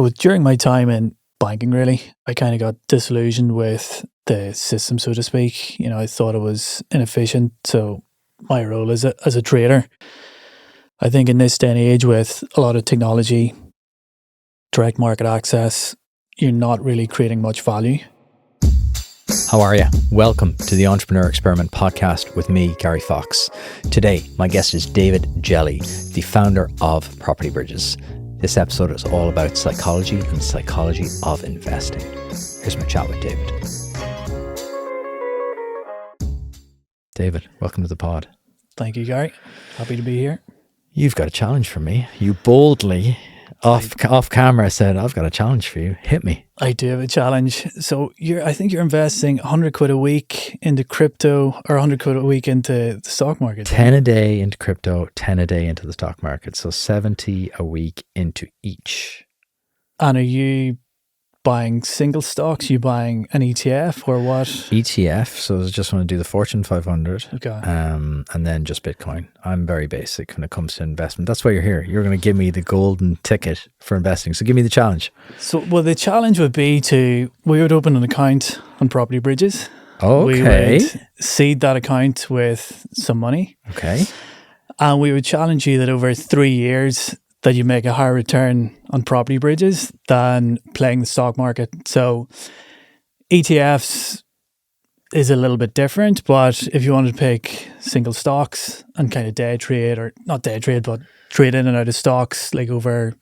So during my time in banking, really, I kind of got disillusioned with the system, so to speak. I thought it was inefficient. So my role as a trader, I think in this day and age with a lot of technology, direct market access, you're not really creating much value. How are you? Welcome to the Entrepreneur Experiment podcast with me, Gary Fox. Today, my guest is David Jelly, the founder of Property Bridges. This episode is all about psychology and psychology of investing. Here's my chat with David. David, welcome to the pod. Thank you, Gary. Happy to be here. You've got a challenge for me. You boldly, off camera, said, I've got a challenge for you. Hit me. I do have a challenge. So I think you're investing 100 quid a week into crypto or 100 quid a week into the stock market. 10 a day into crypto, 10 a day into the stock market. So 70 a week into each. And are you buying single stocks? Are you buying an ETF or what? ETF. So I just want to do the Fortune 500. Okay. And then just Bitcoin. I'm very basic when it comes to investment. That's why you're here. You're going to give me the golden ticket for investing. So give me the challenge. So, the challenge would be we would open an account on Property Bridges. Okay. We would seed that account with some money. Okay. And we would challenge you that over 3 years that you make a higher return on Property Bridges than playing the stock market. So ETFs is a little bit different, but if you wanted to pick single stocks and kind of day trade, or not day trade, but trade in and out of stocks like over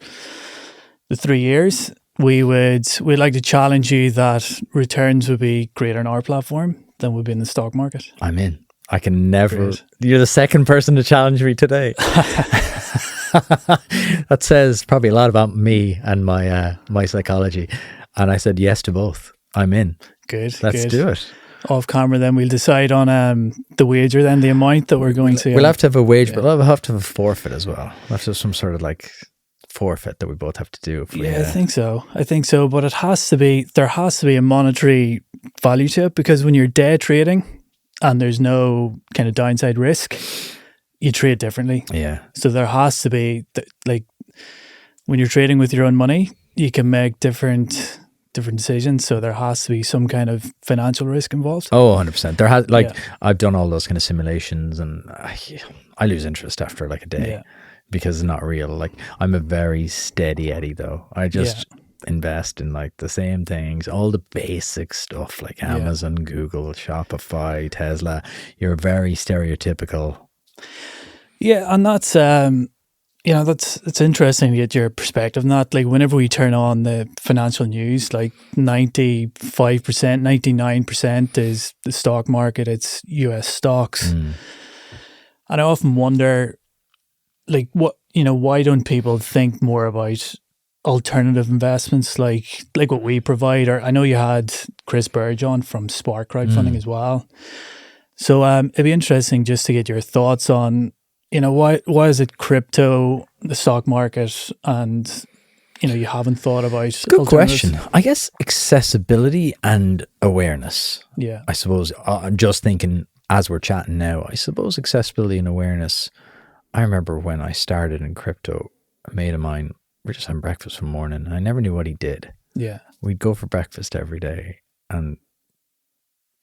the 3 years, we'd like to challenge you that returns would be greater in our platform than would be in the stock market. I'm in. I can never. Great. You're the second person to challenge me today. That says probably a lot about me and my psychology. And I said yes to both. I'm in. Good. Let's do it. Off camera, then we'll decide on the wager, then the amount that we're going to. We'll have to have a wage, but we'll have to have a forfeit as well. We'll have to have some sort of like forfeit that we both have to do. I think so. But there has to be a monetary value to it, because when you're day trading and there's no kind of downside risk, you trade differently. Yeah. So there has to be, like, when you're trading with your own money, you can make different decisions. So there has to be some kind of financial risk involved. Oh, 100%. There has, I've done all those kind of simulations, and I lose interest after like a day because it's not real. Like, I'm a very steady Eddie though. I just invest in like the same things, all the basic stuff like Amazon, Google, Shopify, Tesla. You're very stereotypical. Yeah, and that's it's interesting to get your perspective on that. Like, whenever we turn on the financial news, like 95%, 99% is the stock market, it's US stocks. And I often wonder, like, why don't people think more about alternative investments like what we provide? Or I know you had Chris Burge on from Spark crowdfunding as well. So it'd be interesting just to get your thoughts on, why is it crypto, the stock market, and, you haven't thought about Good question. I guess accessibility and awareness. Yeah. I suppose, I'm just thinking as we're chatting now, I suppose accessibility and awareness. I remember when I started in crypto, a mate of mine, we're just having breakfast one morning, and I never knew what he did. Yeah. We'd go for breakfast every day, and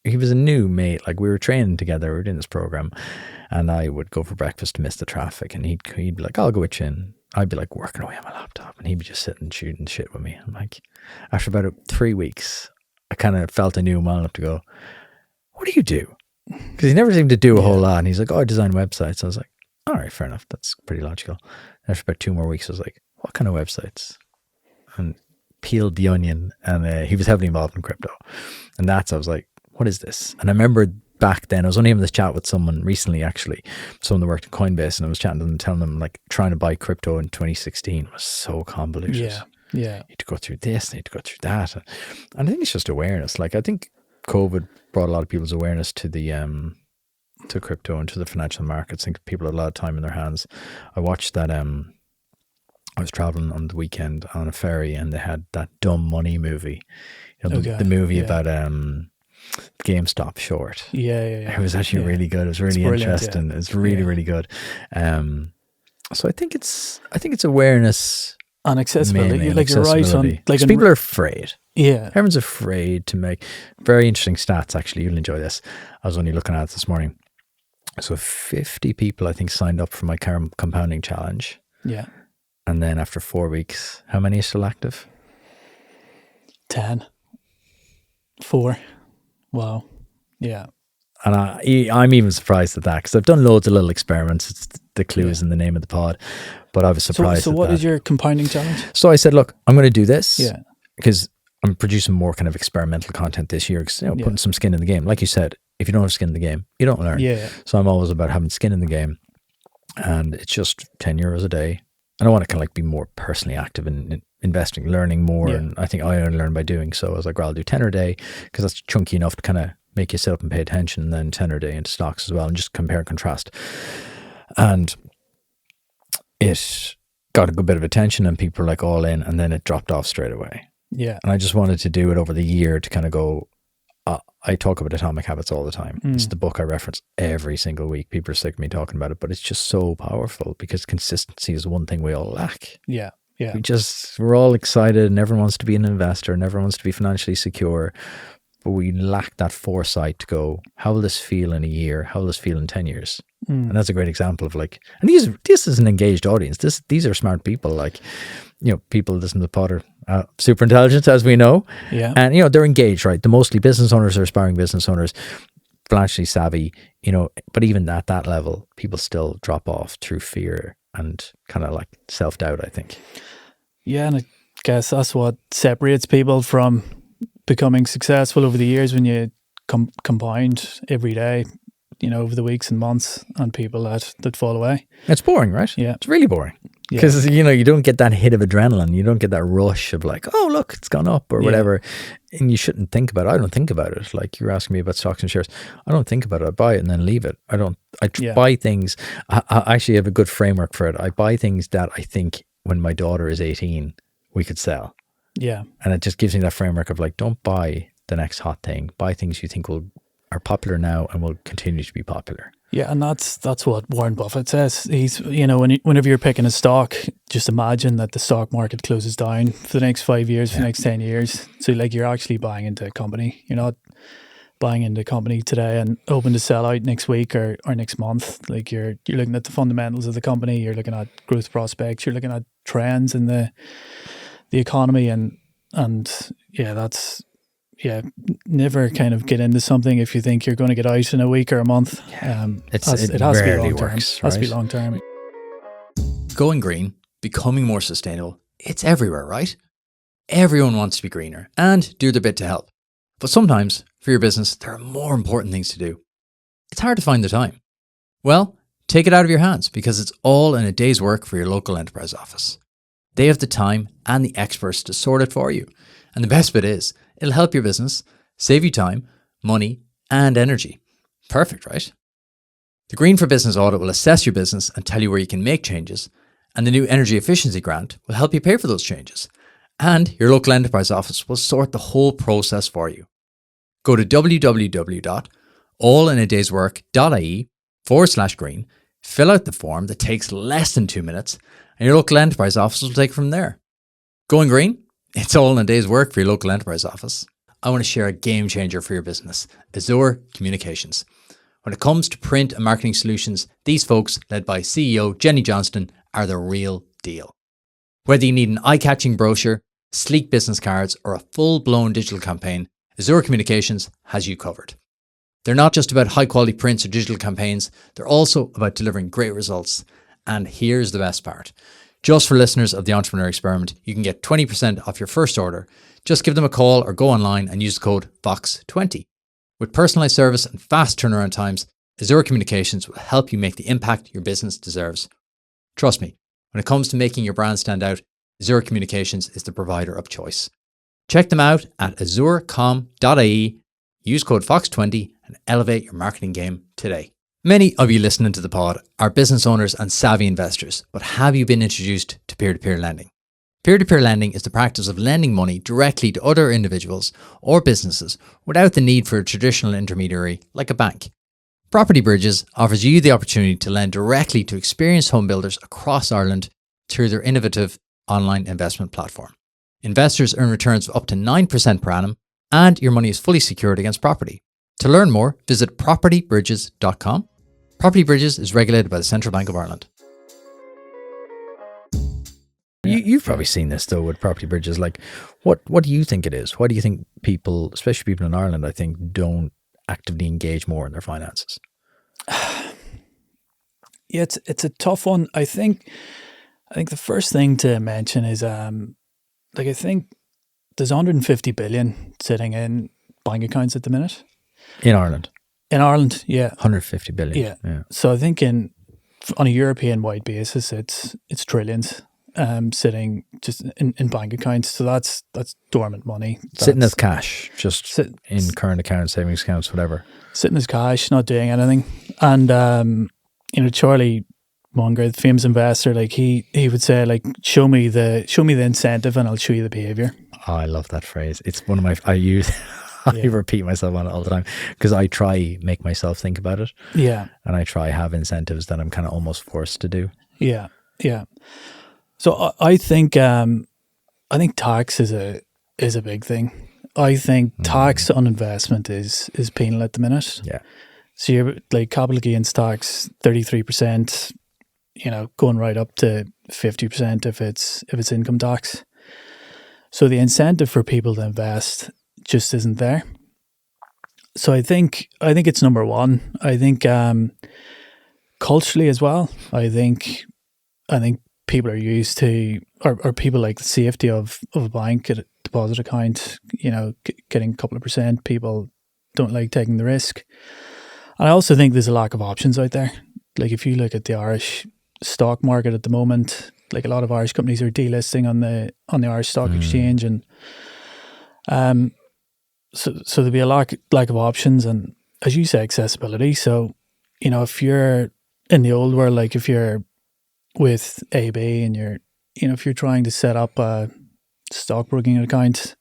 he was a new mate. Like, we were training together, we were doing this program, and I would go for breakfast to miss the traffic, and he'd be like, I'll go with you in. I'd be like working away on my laptop, and he'd be just sitting shooting shit with me. I'm like, after about 3 weeks, I kind of felt I knew him well enough to go, what do you do? Because he never seemed to do a whole lot. And he's like, I design websites. I was like, all right, fair enough. That's pretty logical. After about 2 more weeks, I was like, what kind of websites? And peeled the onion, and he was heavily involved in crypto. And I was like, what is this? And I remember back then, I was only having this chat with someone recently, actually, someone that worked in Coinbase, and I was chatting to them, telling them like trying to buy crypto in 2016 was so convoluted. Yeah. You had to go through this, you had to go through that. And I think it's just awareness. Like, I think COVID brought a lot of people's awareness to the to crypto and to the financial markets. I think people had a lot of time in their hands. I watched that I was traveling on the weekend on a ferry, and they had that Dumb Money movie. The movie about GameStop short. Yeah. It was actually really good. It was really interesting. It's really, really good. So I think it's awareness And accessibility, Mainly like you're right on, accessibility. like 'Cause people are afraid. yeah, Everyone's afraid to make very interesting stats. Actually, you'll enjoy this. I was only looking at it this morning. So 50 people, I think, signed up for my compounding challenge. yeah, And then after 4 weeks, how many are still active? 10, 4. Wow, yeah. And I'm even surprised at that because I've done loads of little experiments. It's the clue Yeah. is in the name of the pod. But I was surprised So at what that. is your compounding challenge? So I said, look, I'm going to do this. Yeah, Because I'm producing more kind of experimental content this year, because, Yeah. putting some skin in the game. Like you said, if you don't have skin in the game, you don't learn. yeah, So I'm always about having skin in the game. And it's just €10 a day. And I want to kind of like be more personally active in investing, learning more. Yeah. And I think I only learn by doing. So I was like, well, I'll do 10 a day because that's chunky enough to kind of make you sit up and pay attention, and then 10 a day into stocks as well, and just compare and contrast. And it got a good bit of attention and people were like all in, and then it dropped off straight away. yeah, And I just wanted to do it over the year to kind of go, I talk about Atomic Habits all the time. It's the book I reference every single week. People are sick of me talking about it, but it's just so powerful because consistency is one thing we all lack. yeah, yeah, We're all excited and everyone wants to be an investor and everyone wants to be financially secure, but we lack that foresight to go, how will this feel in a year? How will this feel in 10 years? And that's a great example of like, and this is an engaged audience. These are smart people. Like, people listen to the pod are super intelligent, as we know. yeah. And, they're engaged, right? The mostly business owners are aspiring business owners, financially savvy, but even at that level, people still drop off through fear and kind of like self-doubt, I think. Yeah, and I guess that's what separates people from becoming successful over the years, when you compound every day, over the weeks and months, and people that fall away. It's boring, right? Yeah. It's really boring. Yeah. Because, you don't get that hit of adrenaline. You don't get that rush of like, oh, look, it's gone up or whatever. And you shouldn't think about it. I don't think about it. Like you're asking me about stocks and shares. I don't think about it. I buy it and then leave it. I buy things. I actually have a good framework for it. I buy things that I think when my daughter is 18, we could sell. Yeah. And it just gives me that framework of like, don't buy the next hot thing. Buy things you think are popular now and will continue to be popular. Yeah, and that's what Warren Buffett says. He's, whenever you're picking a stock, just imagine that the stock market closes down for the next 5 years, for the next 10 years. So like you're actually buying into a company. You're not buying into a company today and hoping to sell out next week or next month. Like you're looking at the fundamentals of the company. You're looking at growth prospects. You're looking at trends in the economy, and that's. Yeah, never kind of get into something if you think you're going to get out in a week or a month. It has to be rarely long term. works, Has to be right? long term. Going green, becoming more sustainable, it's everywhere, right? Everyone wants to be greener and do their bit to help. But sometimes, for your business, there are more important things to do. It's hard to find the time. Well, take it out of your hands because it's all in a day's work for your local enterprise office. They have the time and the experts to sort it for you. And the best bit is, it'll help your business, save you time, money, and energy. Perfect, right? The Green for Business audit will assess your business and tell you where you can make changes, and the new Energy Efficiency Grant will help you pay for those changes. And your local enterprise office will sort the whole process for you. Go to www.allinadayswork.ie/green, fill out the form that takes less than 2 minutes, and your local enterprise office will take it from there. Going green? It's all in a day's work for your local enterprise office. I want to share a game changer for your business, Azure Communications. When it comes to print and marketing solutions, these folks, led by CEO Jenny Johnston, are the real deal. Whether you need an eye-catching brochure, sleek business cards, or a full-blown digital campaign, Azure Communications has you covered. They're not just about high-quality prints or digital campaigns, they're also about delivering great results. And here's the best part. Just for listeners of the Entrepreneur Experiment, you can get 20% off your first order. Just give them a call or go online and use the code VOX20. With personalized service and fast turnaround times, Azure Communications will help you make the impact your business deserves. Trust me, when it comes to making your brand stand out, Azure Communications is the provider of choice. Check them out at azurecom.ie, use code VOX20 and elevate your marketing game today. Many of you listening to the pod are business owners and savvy investors, but have you been introduced to peer-to-peer lending? Peer-to-peer lending is the practice of lending money directly to other individuals or businesses without the need for a traditional intermediary like a bank. Property Bridges offers you the opportunity to lend directly to experienced home builders across Ireland through their innovative online investment platform. Investors earn returns of up to 9% per annum, and your money is fully secured against property. To learn more, visit propertybridges.com. Property Bridges is regulated by the Central Bank of Ireland. You've probably seen this though with property bridges. Like, what do you think it is? Why do you think people, especially people in Ireland, I think, don't actively engage more in their finances? Yeah, it's a tough one. I think the first thing to mention is I think there's 150 billion sitting in bank accounts at the minute. In Ireland? In Ireland, yeah. 150 billion. Yeah. So I think on a European wide basis, it's trillions sitting just in bank accounts. So that's dormant money. Sitting as cash, just in current accounts, savings accounts, whatever. Sitting as cash, not doing anything. And Charlie Munger, the famous investor, like he would say, like, show me the incentive and I'll show you the behavior. Oh, I love that phrase. It's one of my, I repeat myself on it all the time because I try make myself think about it. Yeah. And I try have incentives that I'm kind of almost forced to do. Yeah. Yeah. So I think tax is a big thing. I think tax on investment is penal at the minute. Yeah. So you're like capital gains tax 33%, going right up to 50% if it's income tax. So the incentive for people to invest just isn't there. So I think it's number one. I think culturally as well. I think people are used to, or people like the safety of a bank at a deposit account. Getting a couple of percent. People don't like taking the risk. And I also think there's a lack of options out there. Like if you look at the Irish stock market at the moment, like a lot of Irish companies are delisting on the Irish Stock Exchange, and so there'll be a lack of options, and as you say, accessibility. So if you're in the old world, like if you're with AB and if you're trying to set up a stockbroking account,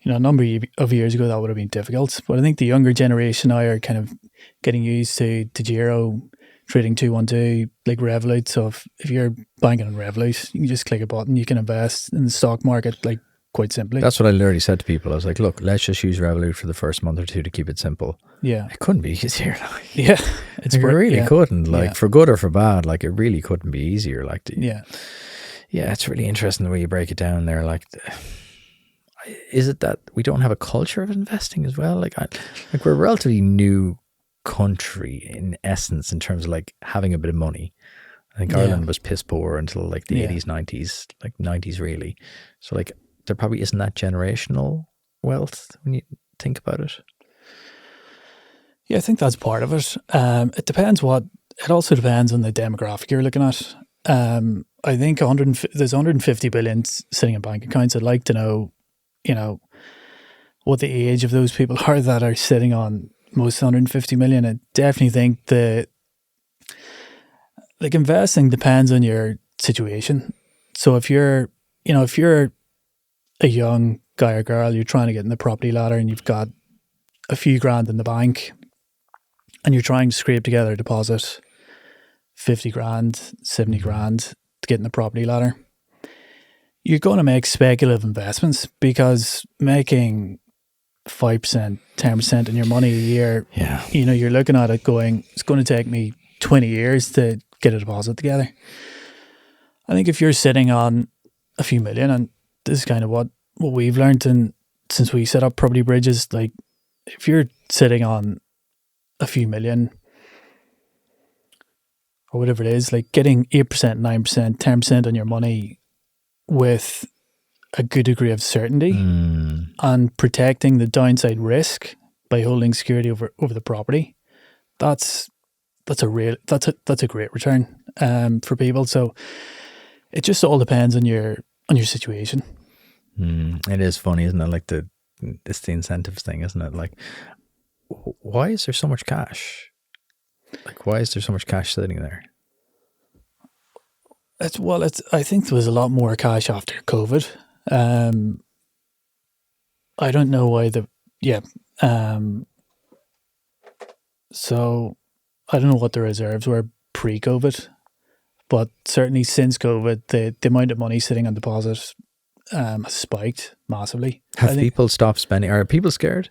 a number of years ago that would have been difficult. But I think the younger generation now are kind of getting used to Giro, trading 212, like Revolut. So if you're banking on Revolut, you can just click a button, you can invest in the stock market like quite simply. That's what I literally said to people. I was like, look, let's just use Revolut for the first month or two to keep it simple. Yeah. It couldn't be easier. Yeah. It really couldn't. For good or for bad, like it really couldn't be easier. Yeah, it's really interesting the way you break it down there. Like, is it that we don't have a culture of investing as well? Like we're a relatively new country in essence in terms of like having a bit of money. I think Ireland was piss poor until like the 80s, 90s, like 90s really. So like there probably isn't that generational wealth when you think about it. Yeah, I think that's part of it. It also depends on the demographic you're looking at. I think there's 150 billion sitting in bank accounts. I'd like to know, what the age of those people are that are sitting on most 150 million. I definitely think investing depends on your situation. So if you're a young guy or girl, you're trying to get in the property ladder and you've got a few grand in the bank and you're trying to scrape together a deposit, 50 grand, 70 grand to get in the property ladder, you're going to make speculative investments because making 5%, 10% on your money a year, you're looking at it going, it's going to take me 20 years to get a deposit together. I think if you're sitting on a few million, and this is kind of what we've learned since we set up Property Bridges, like if you're sitting on a few million or whatever it is, like getting 8%, 9%, 10% on your money with a good degree of certainty and protecting the downside risk by holding security over the property, that's a great return for people. So it just all depends on your situation. It is funny, isn't it? Like it's the incentives thing, isn't it? Like, why is there so much cash? Like, why is there so much cash sitting there? I think there was a lot more cash after COVID. I don't know why so I don't know what the reserves were pre-COVID, but certainly since COVID, the amount of money sitting on deposit has spiked massively. Have people stopped spending? Are people scared?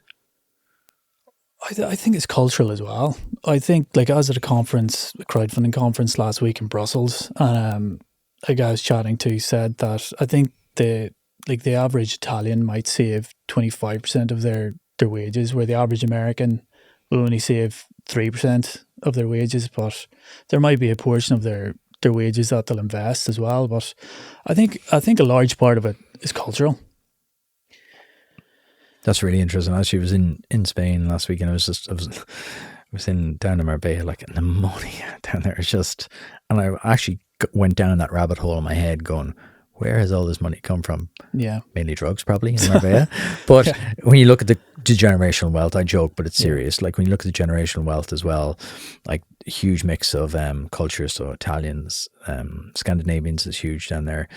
I think it's cultural as well. I think, like, I was at a crowdfunding conference last week in Brussels, and a guy I was chatting to said that I think the average Italian might save 25% of their wages, where the average American will only save 3% of their wages, but there might be a portion of their wages that they'll invest as well. But I think a large part of it is cultural. That's really interesting. I actually was in Spain last week, and I was down in Marbella, like, and the money down there is just, and I actually went down that rabbit hole in my head going, where has all this money come from? Yeah. Mainly drugs, probably, in Marbella. But when you look at the generational wealth, I joke, but it's serious. Like, when you look at the generational wealth as well, like, a huge mix of cultures. So Italians, Scandinavians is huge down there.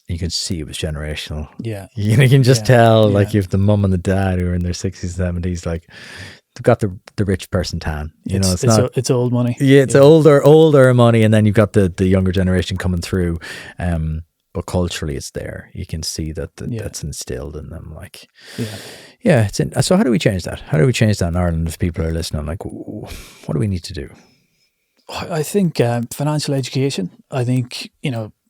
You can see it was generational. Yeah. You can just tell, like, you have the mum and the dad who are in their 60s, 70s, like, they've got the rich person tan. It's old money. Yeah, it's older money, and then you've got the younger generation coming through. But culturally, it's there. You can see that's instilled in them. Like, so how do we change that? How do we change that in Ireland if people are listening? Like, what do we need to do? I think financial education. I think,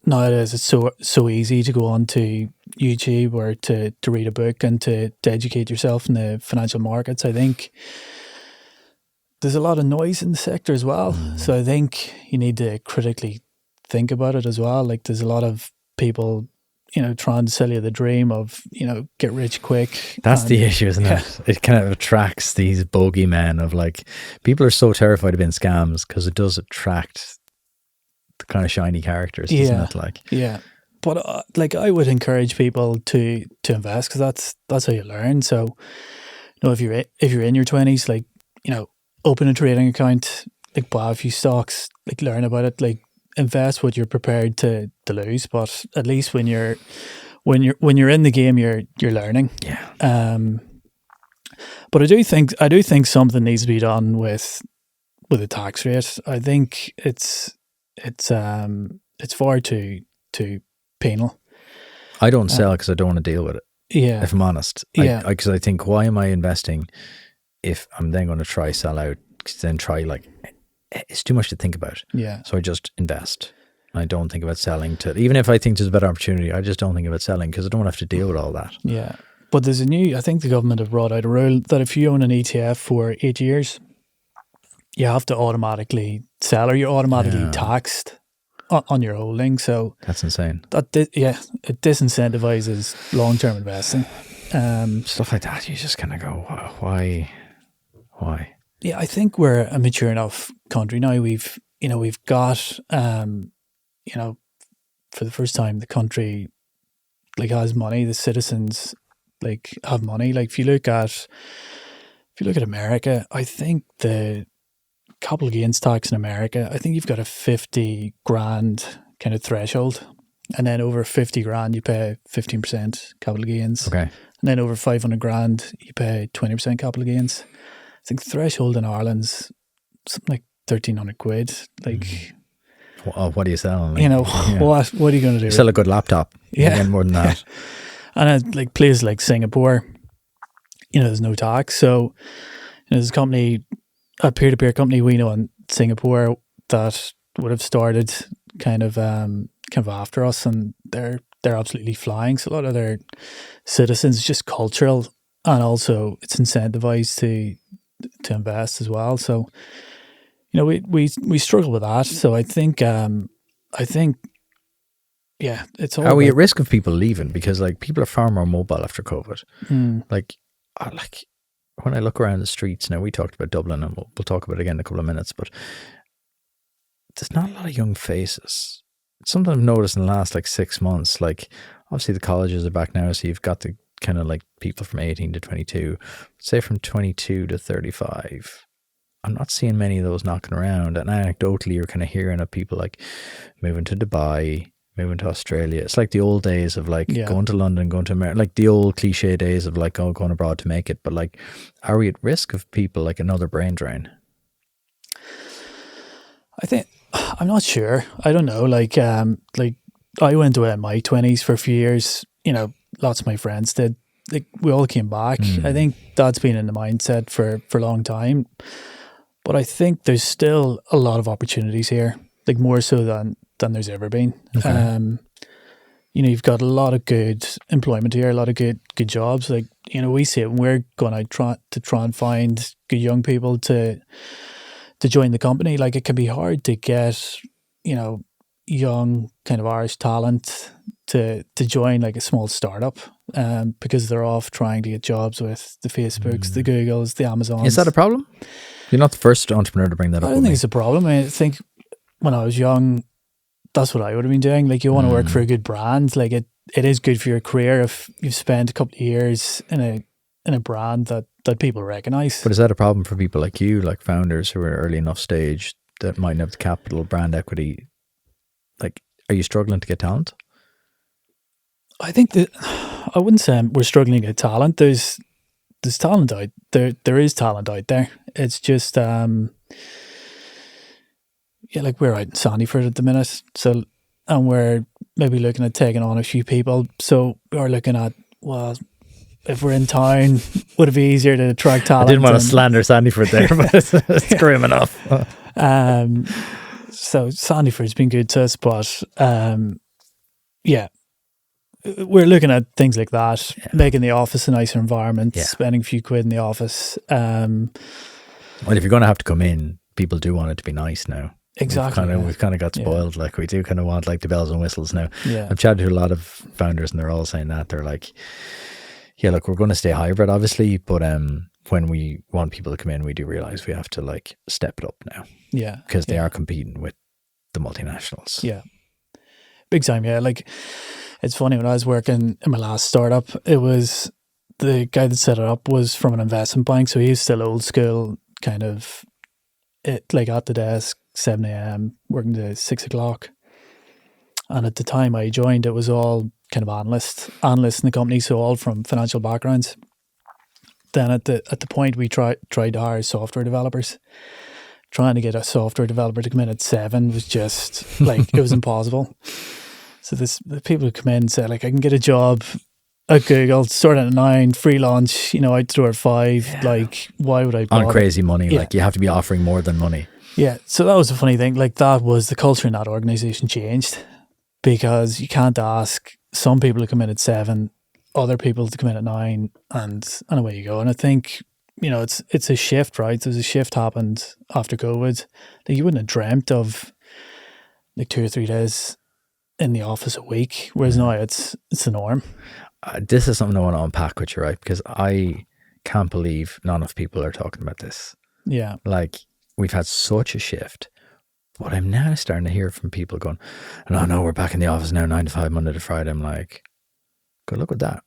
nowadays it's so easy to go on to YouTube or to read a book and to educate yourself in the financial markets. I think there's a lot of noise in the sector as well. So I think you need to critically think about it as well. Like, there's a lot of people, trying to sell you the dream of, get rich quick. That's the issue, isn't it? It kind of attracts these bogeymen of, like, people are so terrified of being scams because it does attract the kind of shiny characters, doesn't it? Like, but like, I would encourage people to invest, because that's how you learn. So, if you're in your 20s, like, open a trading account, like, buy a few stocks, like, learn about it, like, invest what you're prepared to lose. But at least when you're in the game, you're learning. But I do think something needs to be done with the tax rate. I think it's far too penal. I don't sell because I don't want to deal with it. Yeah. If I'm honest. Because I think, why am I investing if I'm then going to try sell out, then try, like, it's too much to think about. Yeah. So I just invest. I don't think about selling even if I think there's a better opportunity, I just don't think about selling because I don't have to deal with all that. Yeah. But there's I think the government have brought out a rule that if you own an ETF for 8 years, you have to automatically sell, or you're automatically taxed on your holding. So that's insane. It disincentivizes long-term investing. Stuff like that, you just kind of go, why? Yeah, I think we're a mature enough country now. We've got, for the first time, the country, like, has money. The citizens, like, have money. Like, if you look at America, I think the capital gains tax in America, I think you've got a 50 grand kind of threshold, and then over 50 grand you pay 15% capital gains. Okay. And then over 500 grand you pay 20% capital gains. I think the threshold in Ireland's something like 1,300 quid. Like, what do you sell? What are you going to do? Sell a good laptop. Yeah, more than that. And like places like Singapore, there's no tax. So there's a peer-to-peer company we know in Singapore that would have started kind of after us, and they're absolutely flying. So a lot of their citizens, just cultural, and also it's incentivized to invest as well. So we struggle with that. So I think it's all. Are we at risk of people leaving? Because, like, people are far more mobile after COVID. Like when I look around the streets now, we talked about Dublin, and we'll talk about it again in a couple of minutes, but there's not a lot of young faces. It's something I've noticed in the last, like, 6 months. Like, obviously the colleges are back now, so you've got the kind of, like, people from 18 to 22, say from 22 to 35. I'm not seeing many of those knocking around, and anecdotally you're kind of hearing of people, like, moving to Dubai, moving to Australia. It's like the old days of, like, going to London, going to America, like the old cliche days of, like, going abroad to make it. But, like, are we at risk of people, like, another brain drain? I'm not sure. I don't know. Like I went away in my 20s for a few years. Lots of my friends did. Like we all came back. I think that's been in the mindset for a long time. But I think there's still a lot of opportunities here, like more so than there's ever been. Okay. You've got a lot of good employment here, a lot of good jobs. Like, we see it when we're going out to try and find good young people to join the company. Like, it can be hard to get, young kind of Irish talent to join like a small startup, because they're off trying to get jobs with the Facebooks, the Googles, the Amazons. Is that a problem? You're not the first entrepreneur to bring that up. I don't with think me. it's a problem. I think when I was young, that's what I would have been doing. Like, you want to work for a good brand. Like, it is good for your career if you've spent a couple of years in a brand that people recognize. But is that a problem for people like you, like founders who are early enough stage that might have the capital, brand equity? Like, are you struggling to get talent? I think that I wouldn't say we're struggling to get talent. There's talent out there. There is talent out there. It's just like we're out in Sandyford at the minute, and we're maybe looking at taking on a few people. So we're looking at, well, if we're in town, would it be easier to attract talent? I didn't want to slander Sandyford there, but it's grim enough. So Sandyford's been good to us, but yeah, we're looking at things like that, making the office a nicer environment, spending a few quid in the office. Well, if you're going to have to come in, people do want it to be nice now. Exactly. We've kind of got spoiled. Like, we do kind of want like the bells and whistles now. Yeah. I've chatted to a lot of founders and they're all saying that. They're like, yeah, look, we're going to stay hybrid, obviously, but when we want people to come in, we do realize we have to like step it up now. Yeah. Because they are competing with the multinationals. Yeah. Big time, yeah. Like, it's funny, when I was working in my last startup, it was the guy that set it up was from an investment bank, so he's still old school, kind of like at the desk, 7 a.m, working to 6 o'clock. And at the time I joined, it was all kind of analysts in the company, so all from financial backgrounds. Then at the point we tried to hire software developers. Trying to get a software developer to come in at 7 was just like, it was impossible. So the people who come in say, like, I can get a job at Google, start at 9, free lunch, out the door at 5. Yeah. Like, why would I bother? On crazy money, like you have to be offering more than money. Yeah, so that was the funny thing. Like, that was the culture in that organisation changed, because you can't ask some people to come in at 7, other people to come in at 9, and away you go. And I think, it's a shift, right? There's a shift happened after COVID. Like, you wouldn't have dreamt of like 2 or 3 days in the office a week, whereas now it's the norm. This is something I want to unpack with you, right? Because I can't believe not enough people are talking about this. Yeah. Like, we've had such a shift, but I'm now starting to hear from people going, no, we're back in the office now, 9 to 5, Monday to Friday. I'm like, good luck with that.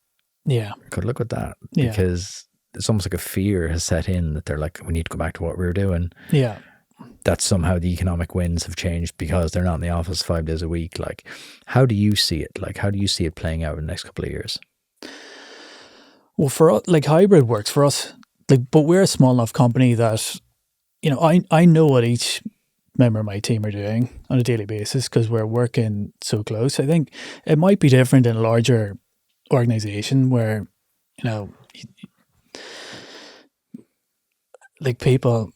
Yeah. Good luck with that. Yeah. Because it's almost like a fear has set in that they're like, we need to go back to what we were doing. Yeah. That somehow the economic winds have changed because they're not in the office 5 days a week. Like, how do you see it? Like, how do you see it playing out in the next couple of years? Well, for us, like, hybrid works for us. Like, but we're a small enough company that, I know what each member of my team are doing on a daily basis because we're working so close. I think it might be different in a larger organization where, like, people,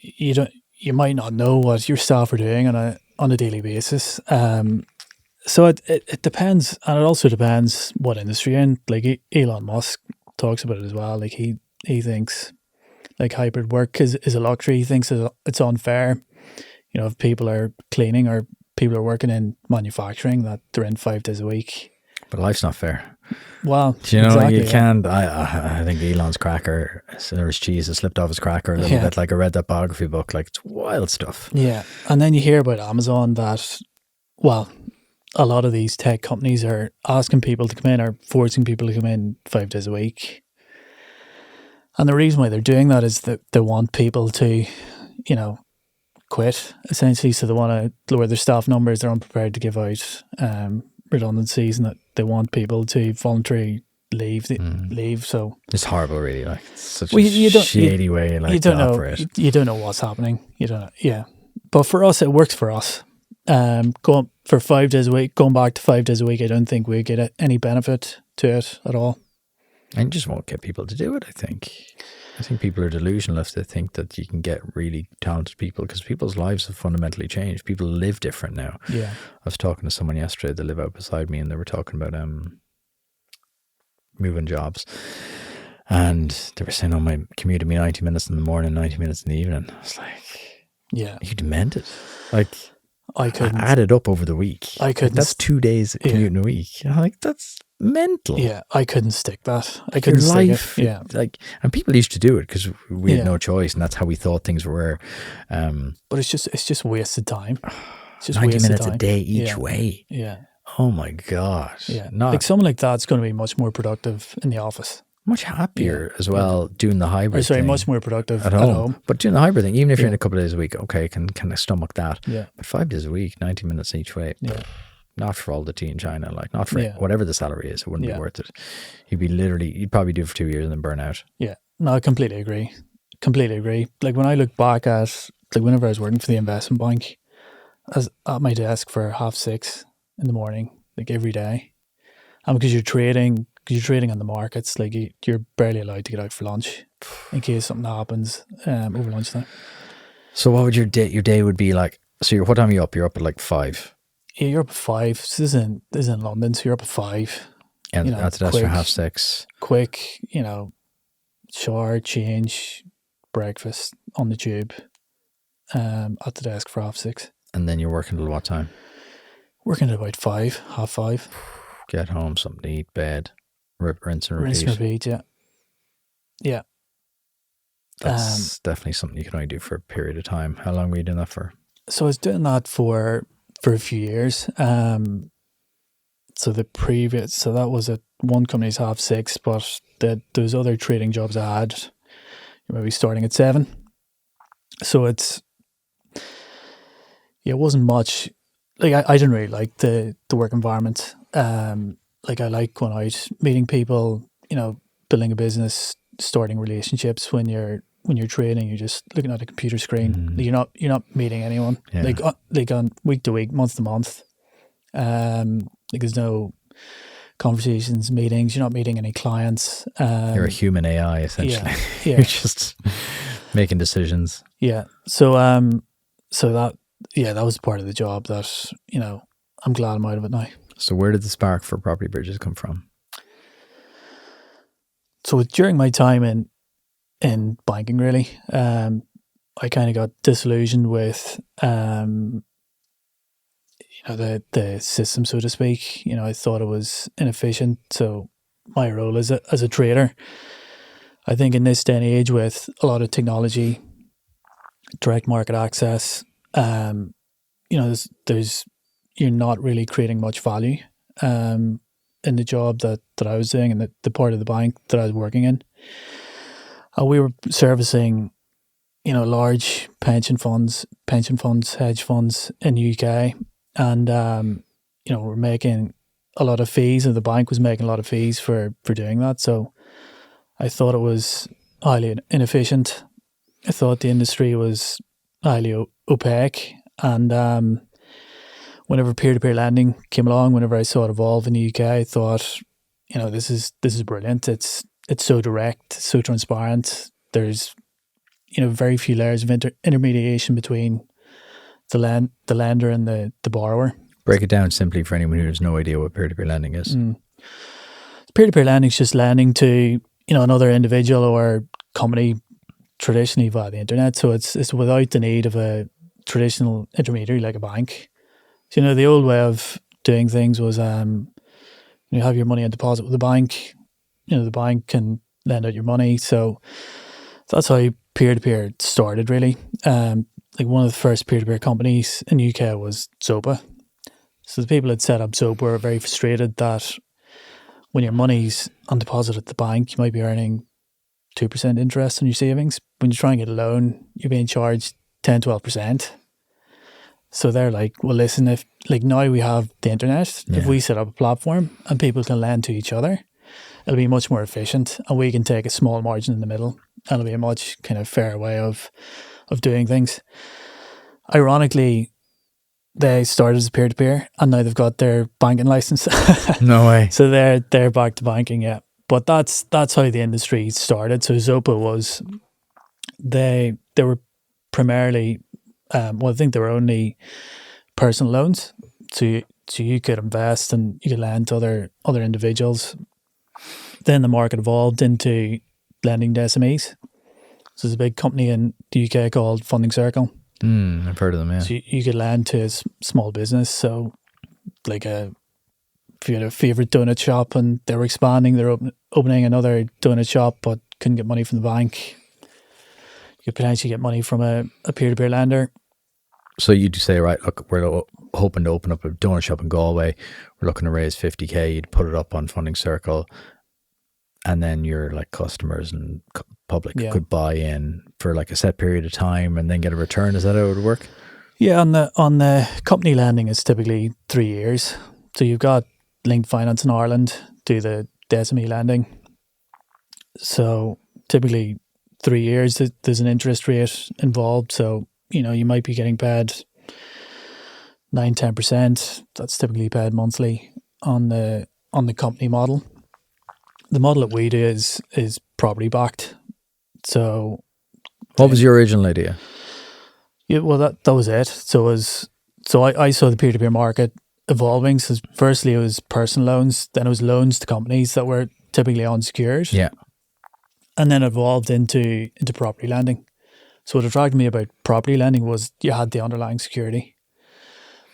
you might not know what your staff are doing on a daily basis. So it depends, and it also depends what industry you're in. Like, Elon Musk talks about it as well. Like, he thinks like hybrid work is a luxury. He thinks it's unfair. If people are cleaning or people are working in manufacturing, that they're in 5 days a week. But life's not fair. Well, exactly, you can't. I think Elon's cracker, or his cheese has slipped off his cracker a little bit. Like, I read that biography book. Like, it's wild stuff. Yeah, and then you hear about Amazon that, well, a lot of these tech companies are asking people to come in or forcing people to come in 5 days a week. And the reason why they're doing that is that they want people to, quit, essentially. So they want to lower their staff numbers. They're unprepared to give out redundancies, and that they want people to voluntarily leave. So it's horrible, really. Like, it's such a shady way, like, you don't to know, operate. You don't know what's happening. You don't know. Yeah. But for us, it works for us. Going for 5 days a week, going back to 5 days a week, I don't think we get any benefit to it at all. And you just won't get people to do it, I think. I think people are delusional if they think that you can get really talented people, because people's lives have fundamentally changed. People live different now. Yeah. I was talking to someone yesterday that live out beside me, and they were talking about moving jobs. And they were saying, my commute would be 90 minutes in the morning, 90 minutes in the evening. I was like, Yeah. you demented. Like, I couldn't. add it up over the week. I couldn't. That's 2 days commuting a week. I'm like, that's mental. Yeah, I couldn't stick that. I Your couldn't stick life, it. Yeah. like, and people used to do it because we had Yeah. no choice, and that's how we thought things were. But it's just wasted time. It's just 90 wasted minutes time. a day each Yeah. way. Yeah. Oh my gosh. Yeah. Not Like someone like that's going to be much more productive in the office. much happier as well doing the hybrid Or sorry, thing much more productive at home. But doing the hybrid thing, even if you're in a couple of days a week, okay, can I stomach that? Yeah. But 5 days a week, 90 minutes each way, Yeah. not for all the tea in China, like not for Yeah. whatever the salary is, it wouldn't Yeah. be worth it. You'd probably do it for 2 years and then burn out. Yeah. No, I completely agree. Completely agree. Like when I look back at, like whenever I was working for the investment bank, I was at my desk for 6:30 in the morning, like every day. And because you're trading on the markets, like you're barely allowed to get out for lunch in case something happens over lunchtime. So what would your day would be like? So what time are you up? You're up at like 5. Yeah, you're up at 5. So this is in London, so you're up at 5. And at the desk for quick. 6:30. Quick, shower, change, breakfast on the tube, at the desk for 6:30. And then you're working till what time? Working at about 5, 5:30. Get home, something to eat, bed, rinse and repeat. Rinse and repeat, yeah. Yeah. That's definitely something you can only do for a period of time. How long were you doing that for? So I was doing that for a few years. So that was at one company's 6:30, but those other trading jobs I had, maybe starting at 7. So it wasn't much. Like I didn't really like the work environment. Like I like going out, meeting people, building a business, starting relationships. When you're trading, you're just looking at a computer screen. Mm. You're not meeting anyone. Yeah. Like on week to week, month to month. Like there's no conversations, meetings. You're not meeting any clients. You're a human AI essentially. Yeah. You're just making decisions. Yeah. So that was part of the job that I'm glad I'm out of it now. So where did the spark for property bridges come from? So during my time in banking, really, I kind of got disillusioned with the system, so to speak. I thought it was inefficient. So my role as a trader, I think in this day and age with a lot of technology, direct market access, there's you're not really creating much value in the job that I was doing and the part of the bank that I was working in. We were servicing, large pension funds, hedge funds in the UK, and we're making a lot of fees, and the bank was making a lot of fees for doing that. So I thought it was highly inefficient. I thought the industry was highly opaque, and whenever peer-to-peer lending came along, whenever I saw it evolve in the UK, I thought, this is brilliant. It's so direct, so transparent. There's, very few layers of intermediation between the lender and the borrower. Break it down simply for anyone who has no idea what peer-to-peer lending is. Peer-to-peer lending is just lending to, another individual or company traditionally via the internet. So it's without the need of a traditional intermediary like a bank. So, the old way of doing things was you have your money on deposit with the bank. The bank can lend out your money. So that's how peer-to-peer started, really. Like one of the first peer-to-peer companies in the UK was Zopa. So the people that set up Zopa were very frustrated that when your money's on deposit at the bank, you might be earning 2% interest on your savings. When you try and get a loan, you're being charged 10, 12%. So they're like, well, listen, if like now we have the internet, if we set up a platform and people can lend to each other, it'll be much more efficient, and we can take a small margin in the middle, and it'll be a much kind of fair way of doing things. Ironically, they started as peer-to-peer and now they've got their banking license. No way. So they're back to banking, yeah. But that's how the industry started. So Zopa was, they were primarily, well, I think they were only personal loans. So you could invest and you could lend to other individuals. Then the market evolved into lending to SMEs. So there's a big company in the UK called Funding Circle. I've heard of them, yeah. So you could lend to a small business. So like if you had a favourite donut shop and they were expanding, they're opening another donut shop but couldn't get money from the bank, you could potentially get money from a peer-to-peer lender. So you'd say, right, look, we're hoping to open up a donut shop in Galway. We're looking to raise 50k. You'd put it up on Funding Circle, and then your like customers and public could buy in for like a set period of time and then get a return. Is that how it would work? Yeah, on the company lending, it's typically 3 years. So you've got Linked Finance in Ireland do the SME lending. So typically 3 years, there's an interest rate involved. So, you might be getting paid 9-10%. That's typically paid monthly on the company model. The model that we do is property backed. So what was your original idea? Yeah, well, that was it. So I saw the peer-to-peer market evolving. So firstly, it was personal loans. Then it was loans to companies that were typically unsecured. Yeah. And then it evolved into property lending. So what attracted me about property lending was you had the underlying security.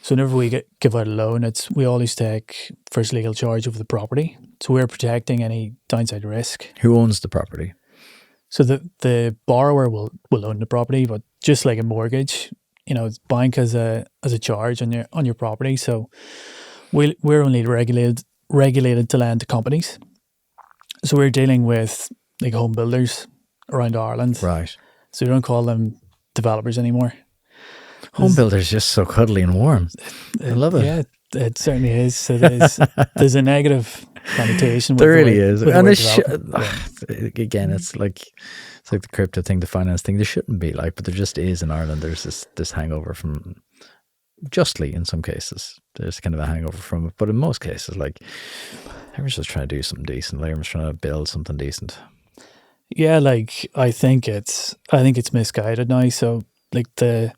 So whenever we give out a loan, we always take first legal charge over the property. So we're protecting any downside risk. Who owns the property? So the borrower will own the property, but just like a mortgage, the bank has a charge on your property. So we're only regulated to lend to companies. So we're dealing with like home builders around Ireland. Right. So we don't call them developers anymore. Home builders just so cuddly and warm. I love it. Yeah, it certainly is. So there's a negative connotation. There really is. And again, it's like the crypto thing, the finance thing. There shouldn't be but there just is in Ireland. There's this hangover from, justly in some cases, there's kind of a hangover from it. But in most cases, everyone's just trying to do something decent. Everyone's trying to build something decent. Yeah, I think it's misguided now. So the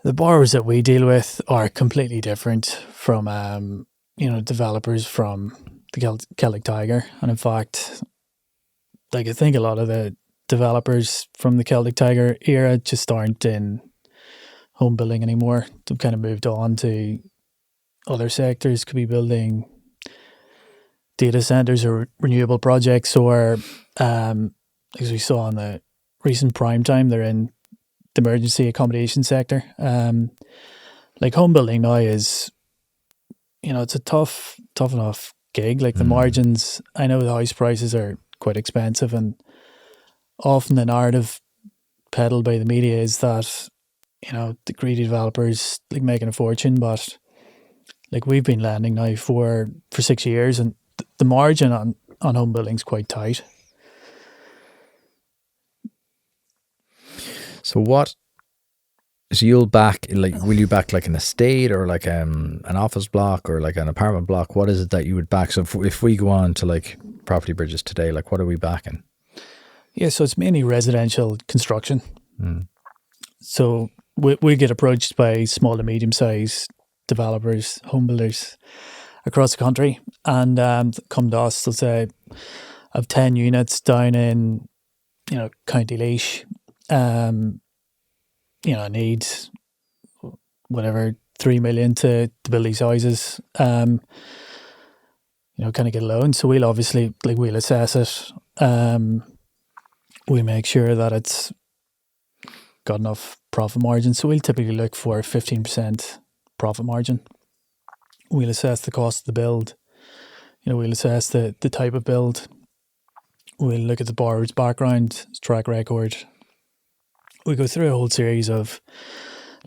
borrowers that we deal with are completely different from developers from the Celtic Tiger. And in fact, I think a lot of the developers from the Celtic Tiger era just aren't in home building anymore. They've kind of moved on to other sectors, could be building data centers or renewable projects, or as we saw in the recent prime time, they're in the emergency accommodation sector. Home building now is, it's a tough enough gig. The margins, I know the house prices are quite expensive, and often the narrative peddled by the media is that, the greedy developers making a fortune, but we've been lending now for 6 years, and the margin on home building is quite tight. So you'll back, will you back an estate or an office block or an apartment block? What is it that you would back? So if we go on to Property Bridges today, what are we backing? Yeah, so it's mainly residential construction. So we get approached by small to medium-sized developers, home builders across the country, and come to us. They'll say, I have 10 units down in, County Laois. I need whatever 3 million to build these houses. Can I get a loan? So we'll obviously we'll assess it. We make sure that it's got enough profit margin. So we'll typically look for 15% profit margin. We'll assess the cost of the build. We'll assess the type of build. We'll look at the borrower's background, his track record. We go through a whole series of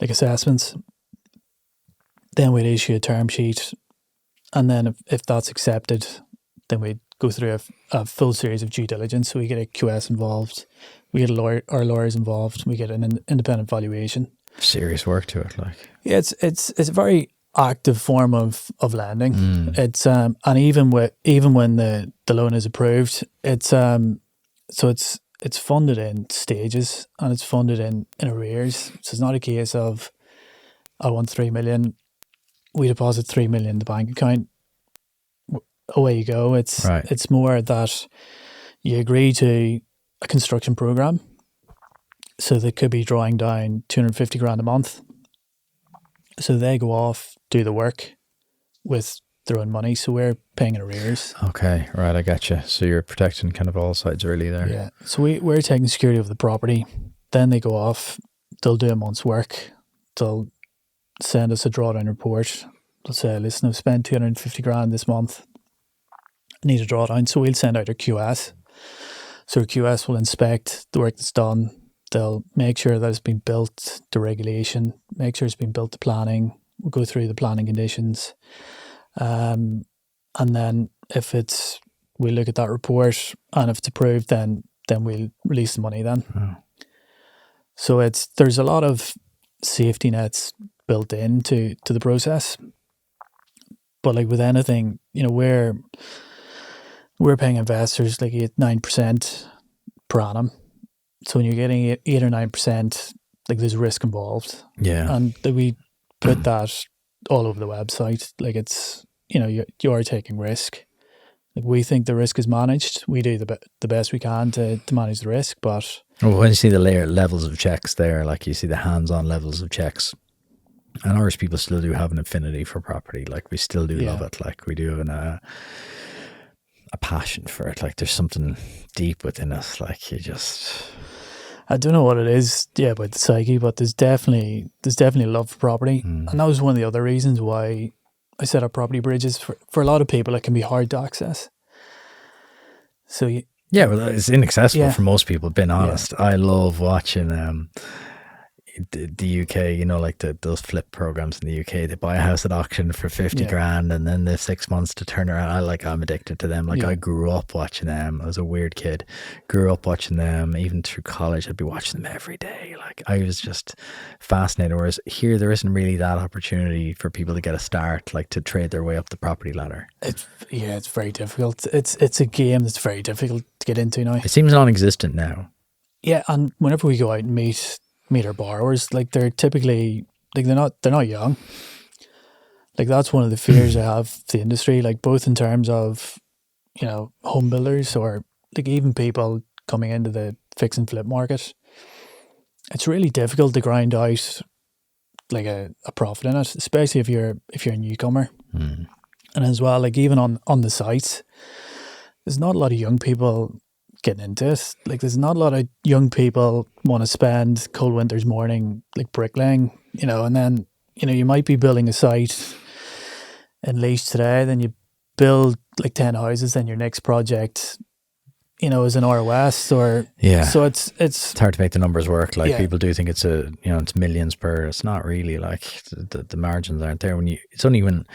assessments. Then we'd issue a term sheet, and then if that's accepted, then we'd go through a full series of due diligence. So we get a QS involved, we get our lawyers involved, we get an independent valuation. Serious work to it, like. Yeah, it's a very active form of lending. It's and even when the loan is approved, it's so it's funded in stages and it's funded in arrears. So it's not a case of I want 3 million, we deposit 3 million in the bank account, away you go. It's Right. it's more that you agree to a construction program. So they could be drawing down 250 grand a month. So they go off, do the work with their own money. So we're paying in arrears. Okay, right, I got you. So you're protecting kind of all sides really there. Yeah. So we're taking security of the property. Then they go off, they'll do a month's work. They'll send us a drawdown report. They'll say, listen, I've spent 250 grand this month. I need a drawdown. So we'll send out our QS. So our QS will inspect the work that's done. They'll make sure that it's been built to regulation, make sure it's been built to planning. We'll go through the planning conditions. And then we look at that report, and if it's approved, then we'll release the money then. Oh. So there's a lot of safety nets built into the process. But like with anything, we're paying investors like 8-9% per annum. So when you're getting 8 or 9%, like there's risk involved. Yeah. And we put that all over the website. Like it's, you are taking risk. Like we think the risk is managed. We do the best we can to manage the risk, but... Well, when you see the levels of checks there, like you see the hands-on levels of checks, and Irish people still do have an affinity for property. Like we still do love it. Like we do have a passion for it. Like there's something deep within us. Like you just... I don't know what it is, about the psyche, but there's definitely love for property. And that was one of the other reasons why I set up property bridges. For a lot of people, it can be hard to access. So well, it's inaccessible for most people, being honest. I love watching the UK, like those flip programs in the UK. They buy a house at auction for 50 grand and then they have 6 months to turn around. I'm addicted to them. I grew up watching them. I was a weird kid. Grew up watching them. Even through college, I'd be watching them every day. I was just fascinated. Whereas here, there isn't really that opportunity for people to get a start, to trade their way up the property ladder. It's very difficult. It's a game that's very difficult to get into now. It seems non-existent now. Yeah, and whenever we go out and meet our borrowers, they're typically they're not young. That's one of the fears I have of the industry, both in terms of home builders or even people coming into the fix and flip market. It's really difficult to grind out a profit in it, especially if you're a newcomer. And as well, even on the sites, there's not a lot of young people getting into it. There's not a lot of young people want to spend cold winter's morning bricklaying, and then you might be building a site in Laois today, then you build 10 houses, then your next project is an ROS or so it's hard to make the numbers work. People do think it's it's millions per. It's not really. The margins aren't there. It's only when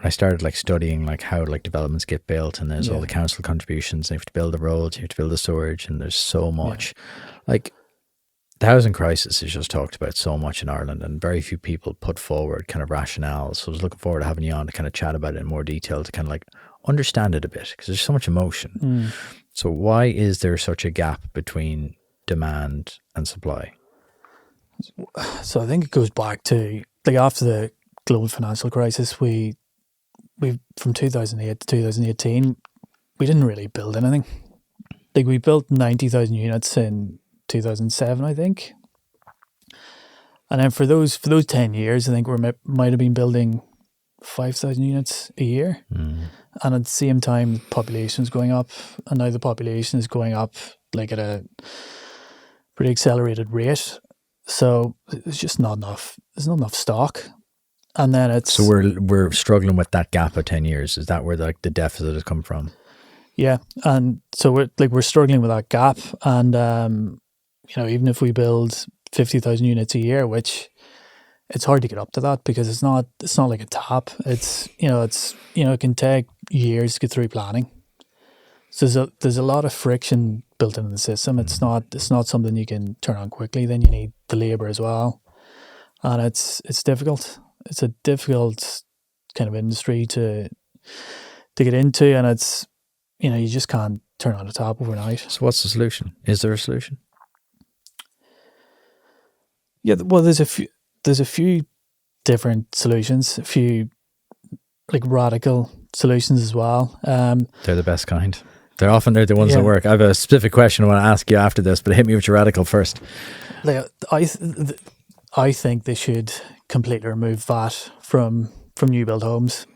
I started studying how developments get built, and there's all the council contributions, and you have to build the roads, you have to build the storage, and there's so much. The housing crisis is just talked about so much in Ireland, and very few people put forward kind of rationale. So I was looking forward to having you on to kind of chat about it in more detail, to kind of understand it a bit, because there's so much emotion. So why is there such a gap between demand and supply? So I think it goes back to after the global financial crisis, we from 2008 to 2018, we didn't really build anything. We built 90,000 units in 2007, I think. And then for those 10 years, I think we might have been building 5,000 units a year. And at the same time, the population is going up. And now the population is going up at a pretty accelerated rate. So there's just not enough. There's not enough stock. And then it's... So we're struggling with that gap of 10 years. Is that where the deficit has come from? Yeah. And so we're struggling with that gap. And, even if we build 50,000 units a year, which it's hard to get up to that because it's not like a tap. It's, it can take years to get through planning. So there's a lot of friction built into the system. It's not something you can turn on quickly. Then you need the labour as well. and it's difficult. It's a difficult kind of industry to get into, and it's, you just can't turn on a tap overnight. So what's the solution? Is there a solution? Yeah, well, there's a few different solutions, a few like radical solutions as well. They're the best kind. They're the ones Yeah. that work. I have a specific question I want to ask you after this, but hit me with your radical first. Like I think they should completely remove VAT from new build homes.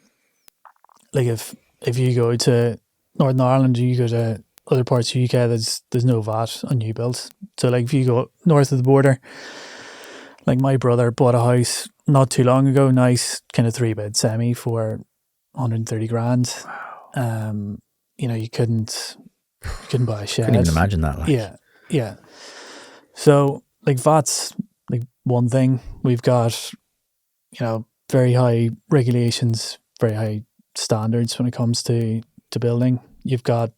Like if you go to Northern Ireland, you go to other parts of the UK, there's no VAT on new builds. So like if you go north of the border, like my brother bought a house not too long ago, nice kind of 3-bed semi for 130 grand. Wow. You couldn't buy a shed. Couldn't even imagine that. Like. Yeah. So like VAT's like one thing. We've got, very high regulations, very high standards when it comes to building. You've got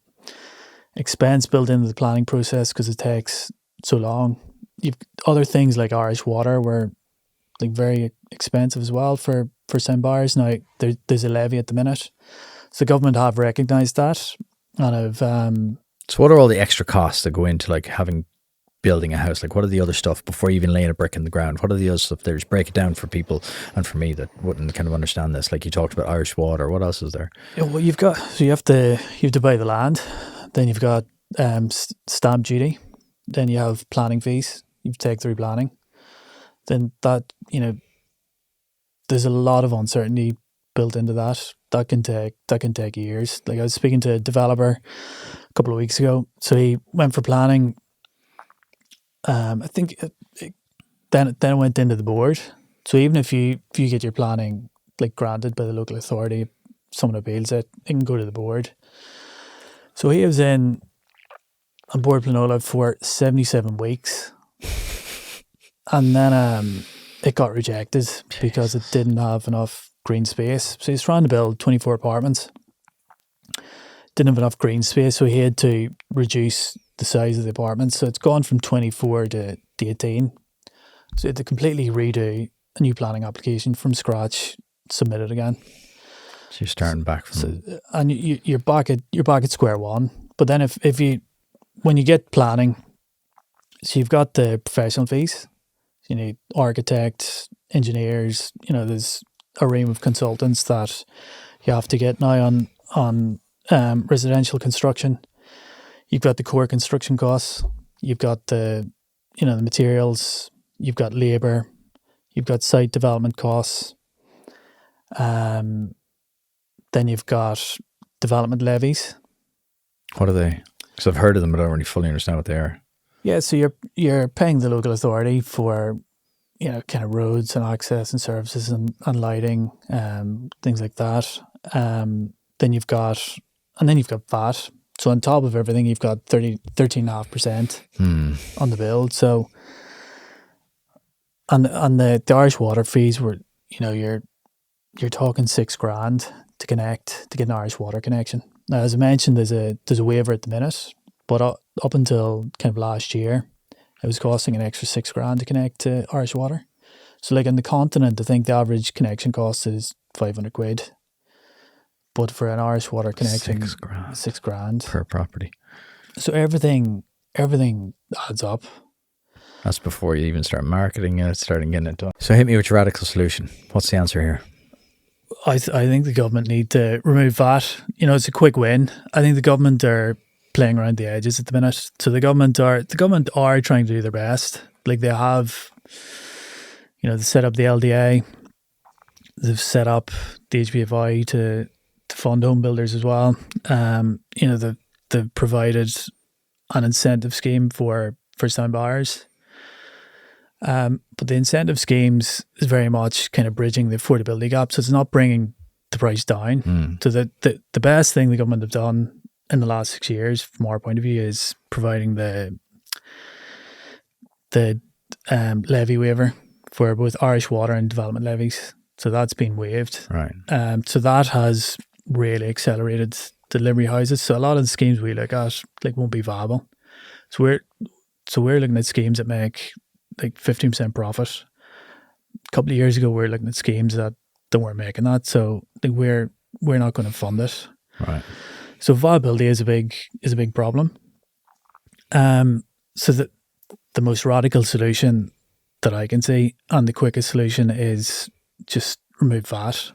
expense built into the planning process because it takes so long. You've other things like Irish water were like very expensive as well for some buyers. Now there's a levy at the minute, so the government have recognised that and have. So what are all the extra costs that go into like building a house? Like what are the other stuff before you even laying a brick in the ground? What are the other stuff there? Just break it down for people and for me that wouldn't kind of understand this. Like you talked about Irish water. What else is there? Yeah, well, you have to buy the land, then you've got stamp duty, then you have planning fees. You take through planning, then that there's a lot of uncertainty built into that. That can take years. Like I was speaking to a developer a couple of weeks ago, so he went for planning. I think then it went into the board. So even if you get your planning like granted by the local authority, someone appeals it can go to the board. So he was on board Planola for 77 weeks, and then it got rejected because it didn't have enough green space. So he's trying to build 24 apartments. Didn't have enough green space, so he had to reduce the size of the apartments. So it's gone from 24 to 18. So he had to completely redo a new planning application from scratch, submit it again. So you're starting back from and you're back at square one. But then when you get planning, so you've got the professional fees. You need architects, engineers. There's a ream of consultants that you have to get now on residential construction. You've got the core construction costs. You've got the materials. You've got labour. You've got site development costs. Then you've got development levies. What are they? Because I've heard of them, but I don't really fully understand what they are. Yeah, so you're paying the local authority for kind of roads and access and services and lighting, things like that. Then you've got VAT. So on top of everything, you've got 13.5% on the build. So and the Irish water fees were, you're talking $6,000 to get an Irish water connection. Now, as I mentioned, there's a waiver at the minute, but up until kind of last year, it was costing an extra $6,000 to connect to Irish water. So like on the continent, I think the average connection cost is 500 quid. But for an Irish water connection, $6,000 per property. So everything adds up. That's before you even start marketing it, starting getting it done. So hit me with your radical solution. What's the answer here? I think the government need to remove VAT. It's a quick win. I think the government are playing around the edges at the minute. So the government are trying to do their best. Like they have, they set up the LDA. They've set up the HBFI to fund home builders as well. They've provided an incentive scheme for first-time buyers. But the incentive schemes is very much kind of bridging the affordability gap. So it's not bringing the price down. So the best thing the government have done in the last 6 years, from our point of view, is providing the levy waiver for both Irish water and development levies. So that's been waived. Right. So that has really accelerated delivery houses. So a lot of the schemes we look at won't be viable. So we're looking at schemes that make 15% profit, couple of years ago, we were looking at schemes that weren't making that. So like, we're not going to fund it. Right. So viability is a big problem. So the most radical solution that I can see, and the quickest solution, is just remove VAT.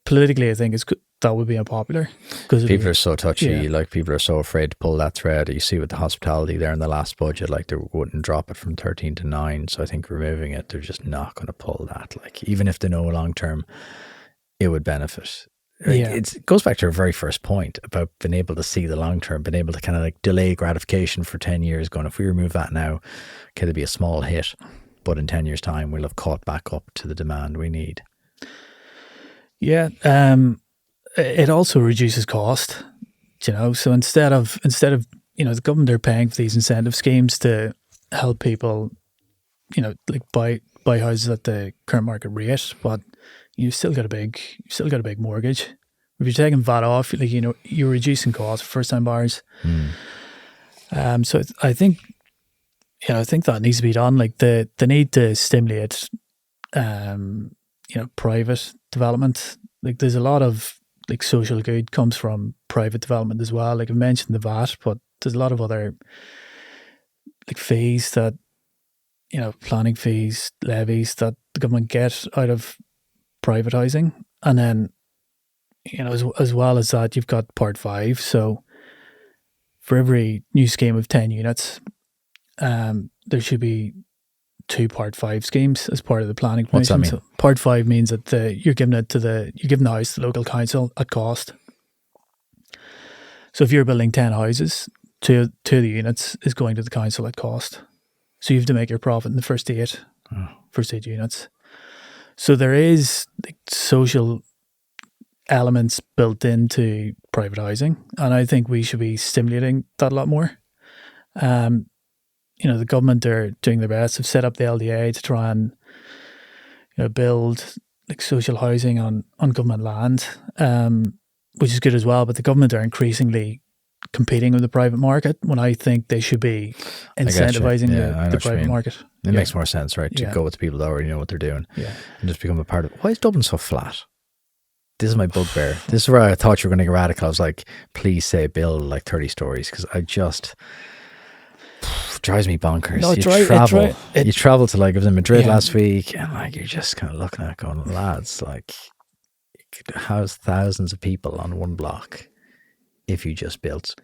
Politically, I think that would be unpopular because People are so touchy. Yeah. Like, people are so afraid to pull that thread. You see with the hospitality there in the last budget, like, they wouldn't drop it from 13 to 9. So I think removing it, they're just not going to pull that. Like, even if they know long term it would benefit. Like, it goes back to our very first point about being able to see the long term, being able to kind of like delay gratification for 10 years, going, if we remove that now, okay, there'll be a small hit, but in 10 years' time, we'll have caught back up to the demand we need. Yeah. It also reduces cost, you know. So instead of you know, the government are paying for these incentive schemes to help people, you know, like buy houses at the current market rate, but you've still got a big mortgage. If you're taking VAT off, like, you know, you're reducing costs for first time buyers. So I think, you know, I think that needs to be done. Like, the need to stimulate, you know, private development. Like, there's a lot of like social good comes from private development as well. Like, I mentioned the VAT, but there's a lot of other like fees that, you know, planning fees, levies that the government get out of privatising. And then, you know, as well as that, you've got Part 5. So for every new scheme of 10 units, there should be 2 Part 5 schemes as part of the planning permission. What's that mean? So Part 5 means that you're giving the house to the local council at cost. So if you're building 10 houses, two of the units is going to the council at cost. So you have to make your profit in the first 8 units. So there is like social elements built into privatising, and I think we should be stimulating that a lot more. You know, the government are doing their best. They've set up the LDA to try and, you know, build like social housing on government land, which is good as well. But the government are increasingly competing with the private market when I think they should be incentivising the private market. It makes more sense, right? To go with the people that already know what they're doing and just become a part of it. Why is Dublin so flat? This is my bugbear. This is where I thought you were going to get radical. I was like, please say build like 30 stories, because I just... drives me bonkers. No, you travel to, like, I was in Madrid last week, and like, you're just kind of looking at it going, lads, like, you could house thousands of people on one block if you just built.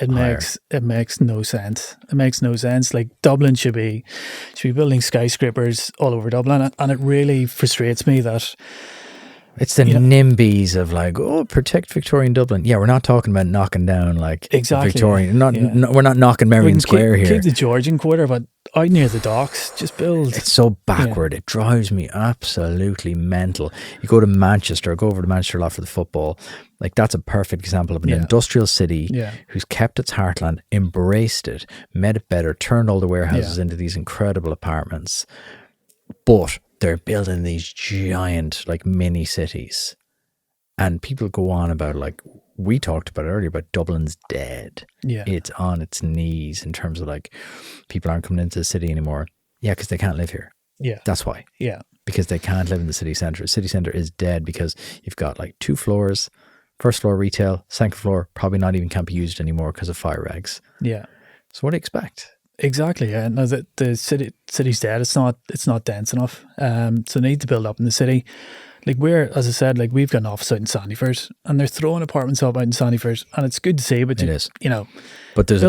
It makes no sense. It makes no sense. Like, Dublin should be building skyscrapers all over Dublin, and it really frustrates me that it's the NIMBYs of like, oh, protect Victorian Dublin. Yeah, we're not talking about knocking down like Victorian. We're not knocking Merrion Square here. Keep the Georgian quarter, but out near the docks, just build. It's so backward. It drives me absolutely mental. You go to Manchester, go over to Manchester a lot for the football. Like, that's a perfect example of an industrial city who's kept its heartland, embraced it, made it better, turned all the warehouses into these incredible apartments. But they're building these giant, like, mini cities, and people go on about, like, we talked about earlier, about Dublin's dead. Yeah, it's on its knees in terms of like, people aren't coming into the city anymore. Yeah, because they can't live here. Yeah, that's why. Yeah, because they can't live in the city centre. The city centre is dead because you've got like 2 floors, first floor retail, second floor probably not even can't be used anymore because of fire regs. Yeah. So what do you expect? Exactly. Yeah. No, the city's dead. It's not dense enough. So they need to build up in the city. Like, as I said, like, we've got an office out in Sandyford, and they're throwing apartments up out in Sandyford, and it's good to see. But it is. You know, but there's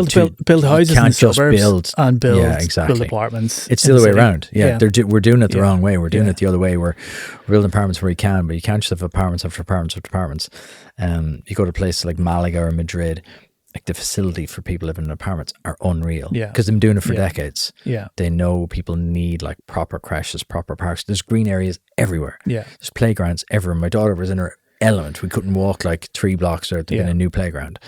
build houses in the suburbs and build exactly. apartments. It's the other way around. Yeah, we're doing it the wrong way. We're doing it the other way. We're building apartments where you can, but you can't just have apartments after apartments after apartments. You go to places like Malaga or Madrid. Like, the facility for people living in apartments are unreal. Yeah. Because they've been doing it for decades. Yeah. They know people need like proper creches, proper parks. There's green areas everywhere. Yeah. There's playgrounds everywhere. My daughter was in her element. We couldn't walk like 3 blocks or in a new playground.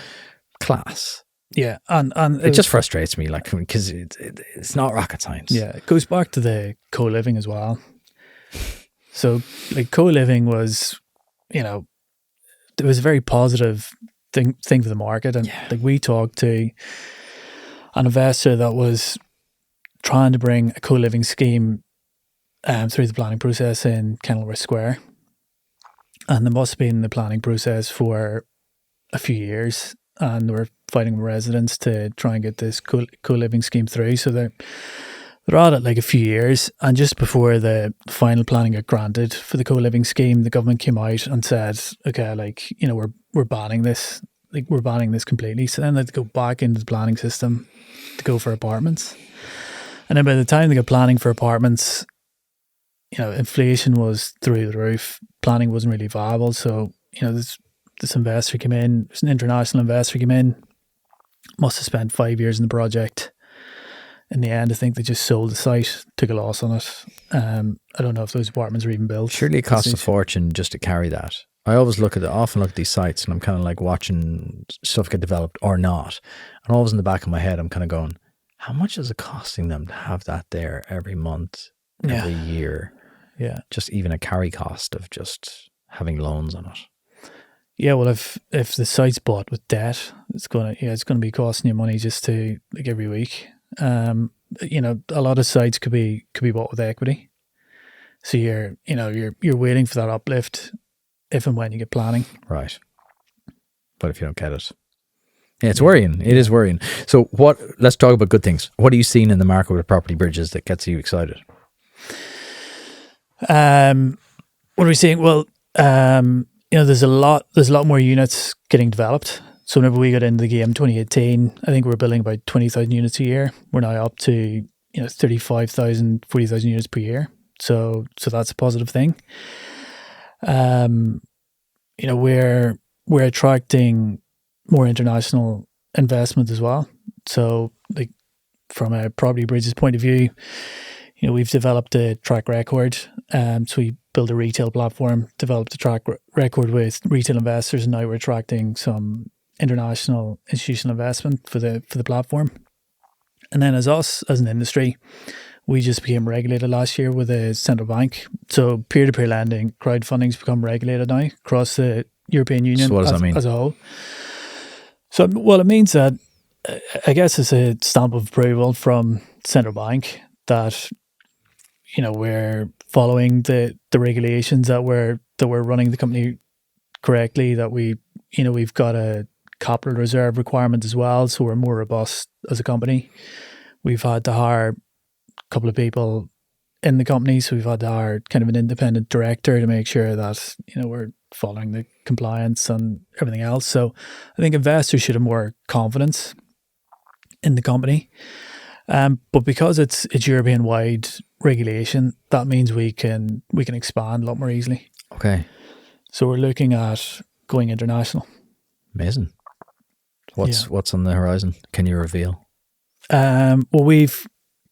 Class. Yeah. And it just frustrates me, like, because it's not rocket science. Yeah. It goes back to the co-living as well. So, like, co-living was, you know, it was a very positive thing for the market, and like, we talked to an investor that was trying to bring a co-living scheme through the planning process in Kenilworth Square. And they must have been in the planning process for a few years, and they were fighting with residents to try and get this co-living scheme through. So they're at it like a few years, and just before the final planning got granted for the co-living scheme, the government came out and said, okay, like, you know, we're banning this, like we're banning this completely. So then they had to go back into the planning system to go for apartments. And then by the time they got planning for apartments, you know, inflation was through the roof. Planning wasn't really viable. So, you know, this investor came in, there's an international investor came in, must have spent 5 years in the project. In the end, I think they just sold the site, took a loss on it. I don't know if those apartments were even built. Surely it costs a fortune just to carry that. I always often look at these sites, and I'm kind of like watching stuff get developed or not. And always in the back of my head, I'm kind of going, how much is it costing them to have that there every month, every year? Yeah. Just even a carry cost of just having loans on it. Yeah, well, if the site's bought with debt, it's gonna be costing you money just to, like, every week. You know, a lot of sites could be bought with equity. So you're waiting for that uplift if and when you get planning. Right. But if you don't get it. Yeah, it's worrying. It is worrying. So let's talk about good things. What are you seeing in the market with property bridges that gets you excited? What are we seeing? Well, you know, there's a lot more units getting developed. So whenever we got into the game in 2018, I think we were building about 20,000 units a year. We're now up to, you know, 35,000, 40,000 units per year. So that's a positive thing. You know, we're attracting more international investment as well. So, like, from a property bridges point of view, you know, we've developed a track record. So we built a retail platform, developed a track record with retail investors, and now we're attracting some international institutional investment for the platform. And then as an industry, we just became regulated last year with a central bank. So peer-to-peer lending, crowdfunding's become regulated now across the European Union. So what does that mean? As a whole? So, well, it means that, I guess, it's a stamp of approval from central bank that, you know, we're following the regulations, that we're running the company correctly, that we've got a capital reserve requirement as well, so we're more robust as a company. We've had to hire a couple of people in the company, so we've had to hire kind of an independent director to make sure that, you know, we're following the compliance and everything else. So I think investors should have more confidence in the company. But because it's European wide regulation, that means we can expand a lot more easily. Okay. So we're looking at going international. Amazing. What's on the horizon? Can you reveal? Well, we've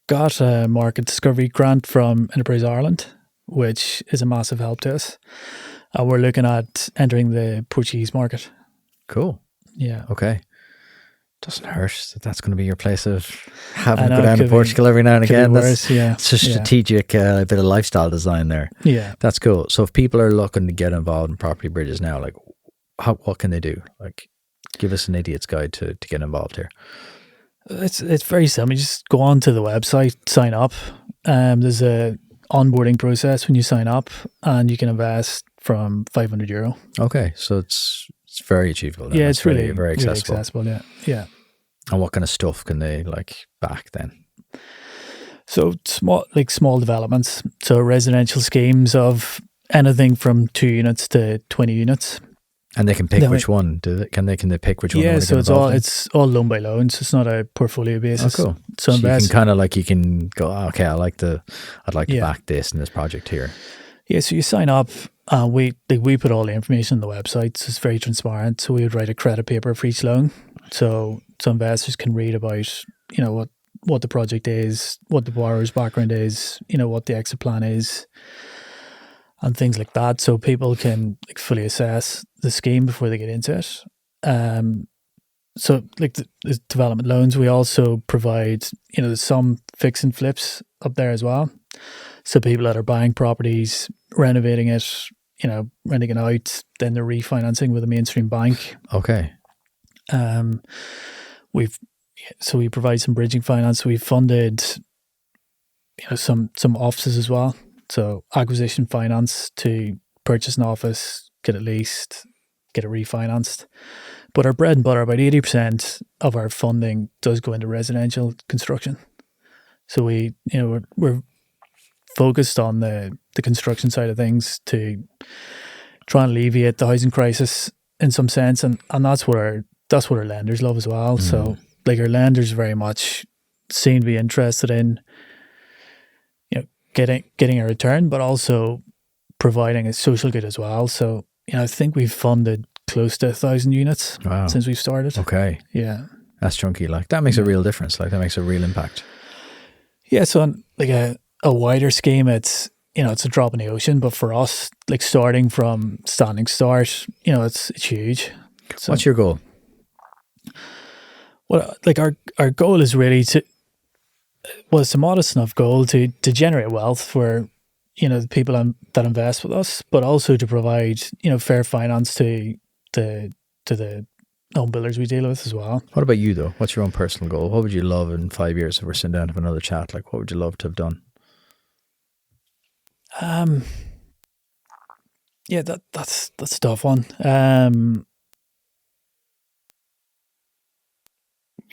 got a market discovery grant from Enterprise Ireland, which is a massive help to us. We're looking at entering the Portuguese market. Cool. Yeah. Okay. Doesn't hurt that that's going to be your place of having to go down to Portugal every now and again. It's a strategic bit of lifestyle design there. Yeah. That's cool. So if people are looking to get involved in property bridges now, like, what can they do? Like, give us an idiot's guide to get involved here. It's very simple. You just go on to the website, sign up. There's a onboarding process when you sign up, and you can invest from €500. Okay, so it's very achievable. Then. Yeah, it's really very accessible. Really accessible. Yeah. And what kind of stuff can they back then? So small developments. So residential schemes of anything from 2 units to 20 units. And they can pick which one. Can they pick which one? Yeah, so it's all loan by loan. So it's not a portfolio basis. Oh, cool. So you can kind of you can go, okay, I'd like to back this in this project here. Yeah, so you sign up. We put all the information on the website, so it's very transparent. So we would write a credit paper for each loan, so investors can read about, you know, what the project is, what the borrower's background is, you know, what the exit plan is, and things like that. So people can fully assess the scheme before they get into it. So the development loans, we also provide, you know, there's some fix and flips up there as well. So people that are buying properties, renovating it, you know, renting it out, then they're refinancing with a mainstream bank. Okay. We provide some bridging finance. We've funded, you know, some offices as well. So acquisition finance to purchase an office, get it leased, get it refinanced. But our bread and butter, about 80% of our funding does go into residential construction. So we're focused on the construction side of things to try and alleviate the housing crisis in some sense, and that's what our lenders love as well. So like our lenders very much seem to be interested in getting a return, but also providing a social good as well. So I think we've funded close to 1,000 units since we've started. Okay. Yeah. That's chunky. Like that makes a real difference. Like that makes a real impact. Yeah. So on like a wider scheme, it's a drop in the ocean, but for us, like starting from standing start, it's huge. So, what's your goal? Well, like our goal is really it's a modest enough goal to generate wealth for the people that invest with us, but also to provide fair finance to the home builders we deal with as well. What about you though? What's your own personal goal? What would you love in 5 years if we're sitting down to have another chat? Like what would you love to have done? Yeah, that's a tough one.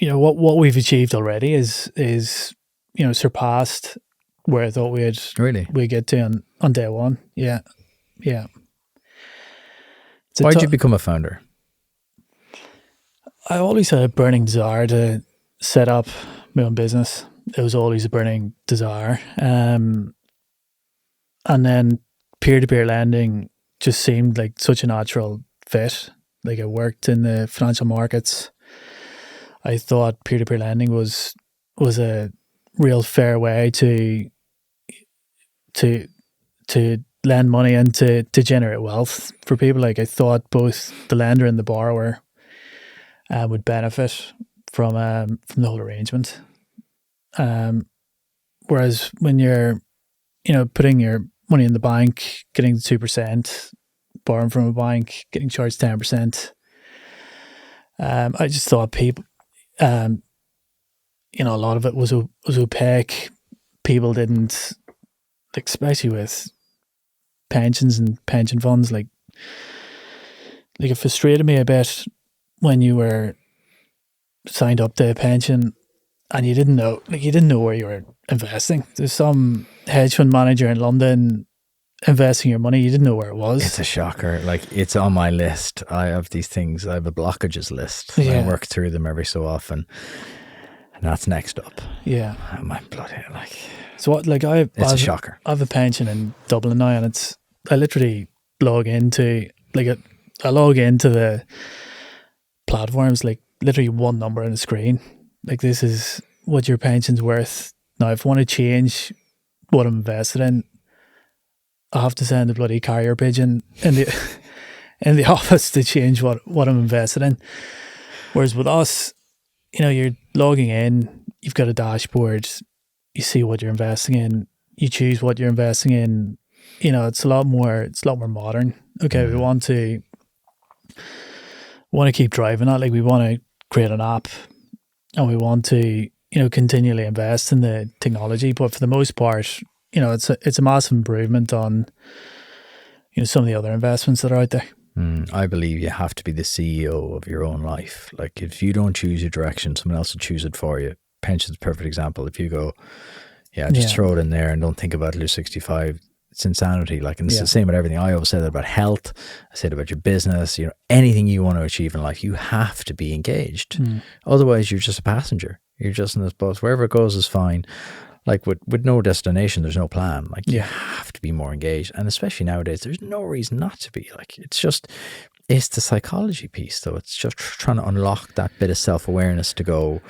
What we've achieved already is surpassed where I thought we'd get to on day one. Yeah. Why'd you become a founder? I always had a burning desire to set up my own business. It was always a burning desire. And then peer-to-peer lending just seemed like such a natural fit. Like I worked in the financial markets. I thought peer-to-peer lending was a real fair way to lend money and to generate wealth for people. Like I thought both the lender and the borrower would benefit from the whole arrangement. Whereas when you're putting your money in the bank, getting the 2%, borrowing from a bank, getting charged 10%, I just thought people, a lot of it was opaque. People didn't, especially with pensions and pension funds, like it frustrated me a bit when you were signed up to a pension and you didn't know where you were investing. There's some hedge fund manager in London investing your money, you didn't know where it was. It's a shocker. Like it's on my list. I have these things. I have a blockages list. Yeah. I work through them every so often, and that's next up. Yeah. My bloody like. So what? Like it's a shocker. I have a pension in Dublin now, and I literally log into the platforms, like literally one number on the screen. Like this is what your pension's worth. Now, if I want to change what I'm invested in, I have to send a bloody carrier pigeon in the office to change what I'm invested in. Whereas with us, you're logging in, you've got a dashboard, you see what you're investing in, you choose what you're investing in. It's a lot more modern. Okay, we want to keep driving that. Like we want to create an app, and we want to continually invest in the technology. But for the most part, it's a massive improvement on some of the other investments that are out there. I believe you have to be the CEO of your own life. Like if you don't choose your direction, someone else will choose it for you. Pension's a perfect example. If you go, throw it in there and don't think about it till you're 65. It's insanity. Like, and it's the same with everything. I always say that about health. I said about your business. Anything you want to achieve in life, you have to be engaged. Otherwise, you're just a passenger. You're just in this bus. Wherever it goes is fine. Like with no destination, there's no plan. Like you have to be more engaged, and especially nowadays, there's no reason not to be. Like it's the psychology piece, though. It's just trying to unlock that bit of self-awareness to go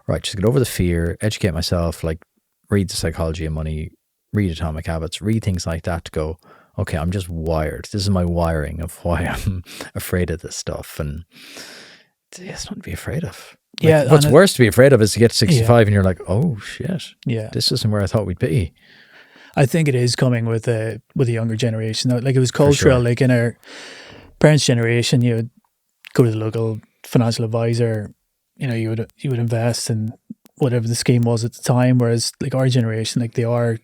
right. Just get over the fear, educate myself. Like read the psychology of money. Read Atomic Habits, read things like that to go, okay, I'm just wired. This is my wiring of why I'm afraid of this stuff. And it's not to be afraid of. Like, what's worse to be afraid of is to get to 65 and you're like, oh shit, this isn't where I thought we'd be. I think it is coming with the younger generation. Like it was cultural, like in our parents' generation, you would go to the local financial advisor, you would invest in whatever the scheme was at the time. Whereas like our generation, like they are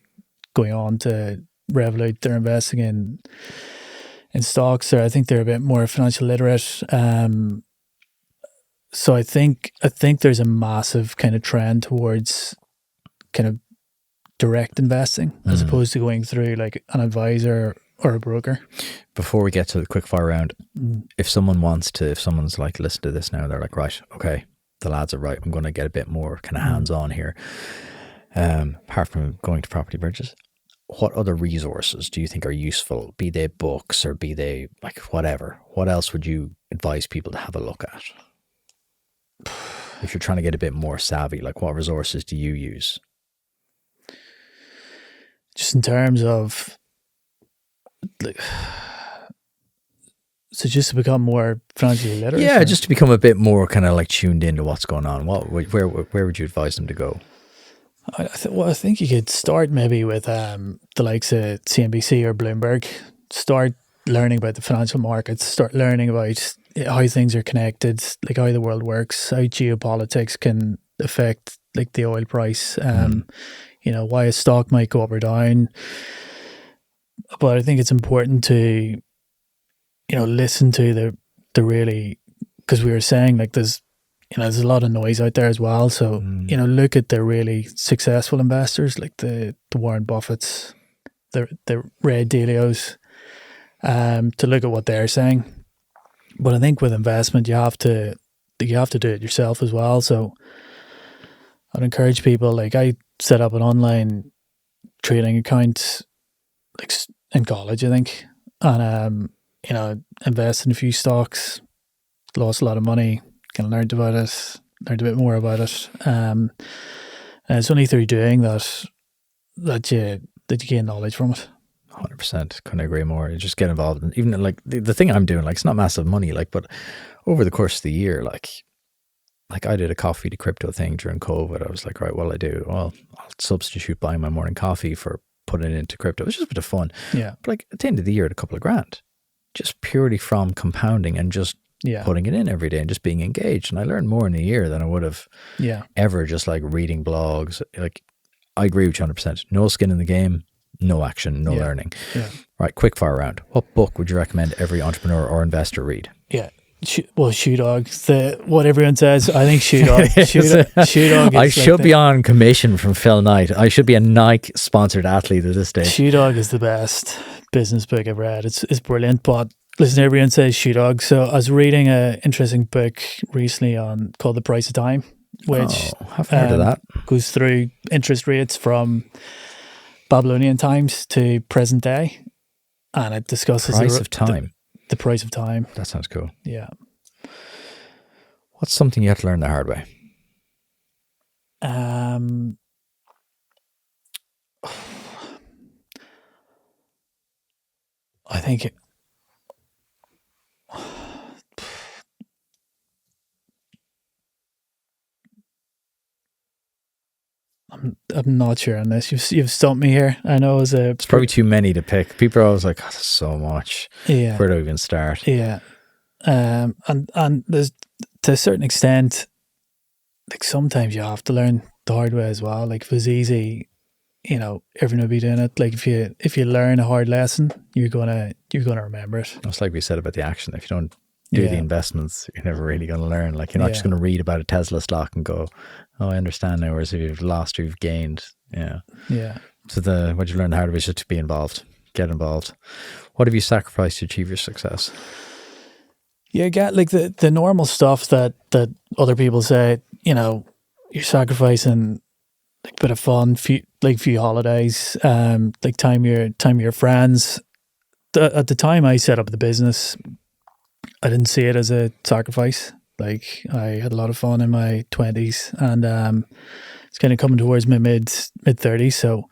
going on to Revolut, they're investing in stocks, or I think they're a bit more financial literate. So I think there's a massive kind of trend towards kind of direct investing as opposed to going through like an advisor or a broker. Before we get to the quick fire round, if someone's like, listen to this now, they're like, right, okay, the lads are right, I'm going to get a bit more kind of hands-on here. Apart from going to Property Bridges, what other resources do you think are useful, be they books or be they like whatever? What else would you advise people to have a look at? If you're trying to get a bit more savvy, like what resources do you use? Just in terms of like, so just to become more financially literate? Yeah, just to become a bit more kind of like tuned into what's going on. Where would you advise them to go? I think you could start maybe with the likes of CNBC or Bloomberg. Start learning about the financial markets. Start learning about how things are connected, like how the world works, how geopolitics can affect like the oil price. Why a stock might go up or down. But I think it's important to, listen to the really, because we were saying like there's a lot of noise out there as well. So, look at the really successful investors like the Warren Buffetts, the Ray Dalios, to look at what they're saying. But I think with investment, you have to do it yourself as well. So I'd encourage people, like I set up an online trading account like in college, I think, and invested in a few stocks, lost a lot of money, kind of learned a bit more about it. And it's only through doing that you gain knowledge from it. 100%. Couldn't agree more. You just get involved. And even like the thing I'm doing, like it's not massive money, like, but over the course of the year, like I did a coffee to crypto thing during COVID. I was like, right, I'll substitute buying my morning coffee for putting it into crypto. It was just a bit of fun. Yeah. But like at the end of the year, a couple of grand, just purely from compounding and just putting it in every day and just being engaged. And I learned more in a year than I would have ever just like reading blogs. Like I agree with you 100%. No skin in the game, no action, no learning. Yeah. Right, quick fire round. What book would you recommend every entrepreneur or investor read? Yeah. Shoe Dog. What everyone says. I think Shoe Dog. Shoe Dog. I should be on commission from Phil Knight. I should be a Nike sponsored athlete at this stage. Shoe Dog is the best business book I've read. It's brilliant. But listen, everyone says Shoe Dog. So I was reading an interesting book recently called The Price of Time, which I've heard of that. Goes through interest rates from Babylonian times to present day, and it discusses Price of time. The price of time. That sounds cool. Yeah. What's something you have to learn the hard way? I think I'm not sure on this. You've stumped me here. I know it's probably too many to pick. People are always like, oh, that's so much. Yeah. Where do I even start? Yeah. And there's, to a certain extent, like sometimes you have to learn the hard way as well. Like if it was easy, everyone would be doing it. Like if you learn a hard lesson, you're gonna remember it. It's like we said about the action. If you don't do the investments, you're never really going to learn. Like you're not just going to read about a Tesla stock and go, oh, I understand now. Whereas if you've lost, you've gained. Yeah. Yeah. So what you learn the hard way is just to be involved, get involved. What have you sacrificed to achieve your success? Yeah, get like the normal stuff that other people say. You're sacrificing like a bit of fun, few holidays, like time with your friends. At the time I set up the business, I didn't see it as a sacrifice. Like I had a lot of fun in my 20s, and it's kind of coming towards my mid 30s. So,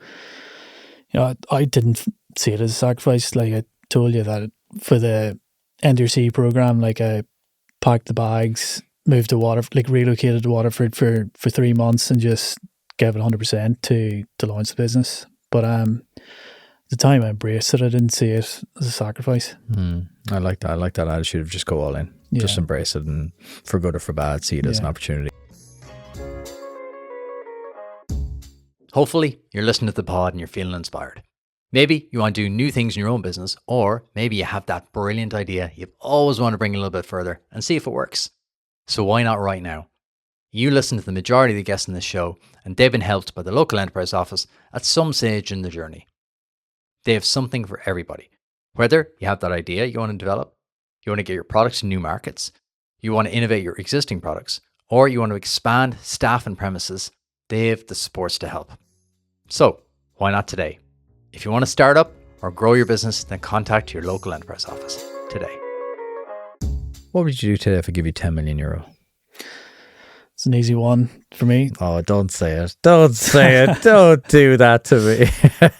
I didn't see it as a sacrifice. Like I told you that for the NDRC program, like I packed the bags, moved to relocated to Waterford for 3 months, and just gave it 100% to launch the business. But at the time I embraced it. I didn't see it as a sacrifice. I like that. I like that attitude of just go all in. Yeah. Just embrace it, and for good or for bad, see it as an opportunity. Hopefully you're listening to the pod and you're feeling inspired. Maybe you want to do new things in your own business, or maybe you have that brilliant idea you've always wanted to bring a little bit further and see if it works. So why not right now? You listen to the majority of the guests in this show, and they've been helped by the local enterprise office at some stage in the journey. They have something for everybody. Whether you have that idea you want to develop, you want to get your products in new markets, you want to innovate your existing products, or you want to expand staff and premises, they have the supports to help. So why not today? If you want to start up or grow your business, then contact your local enterprise office today. What would you do today if I give you 10 million euro? It's an easy one for me. Oh, don't say it. Don't say it. Don't do that to me.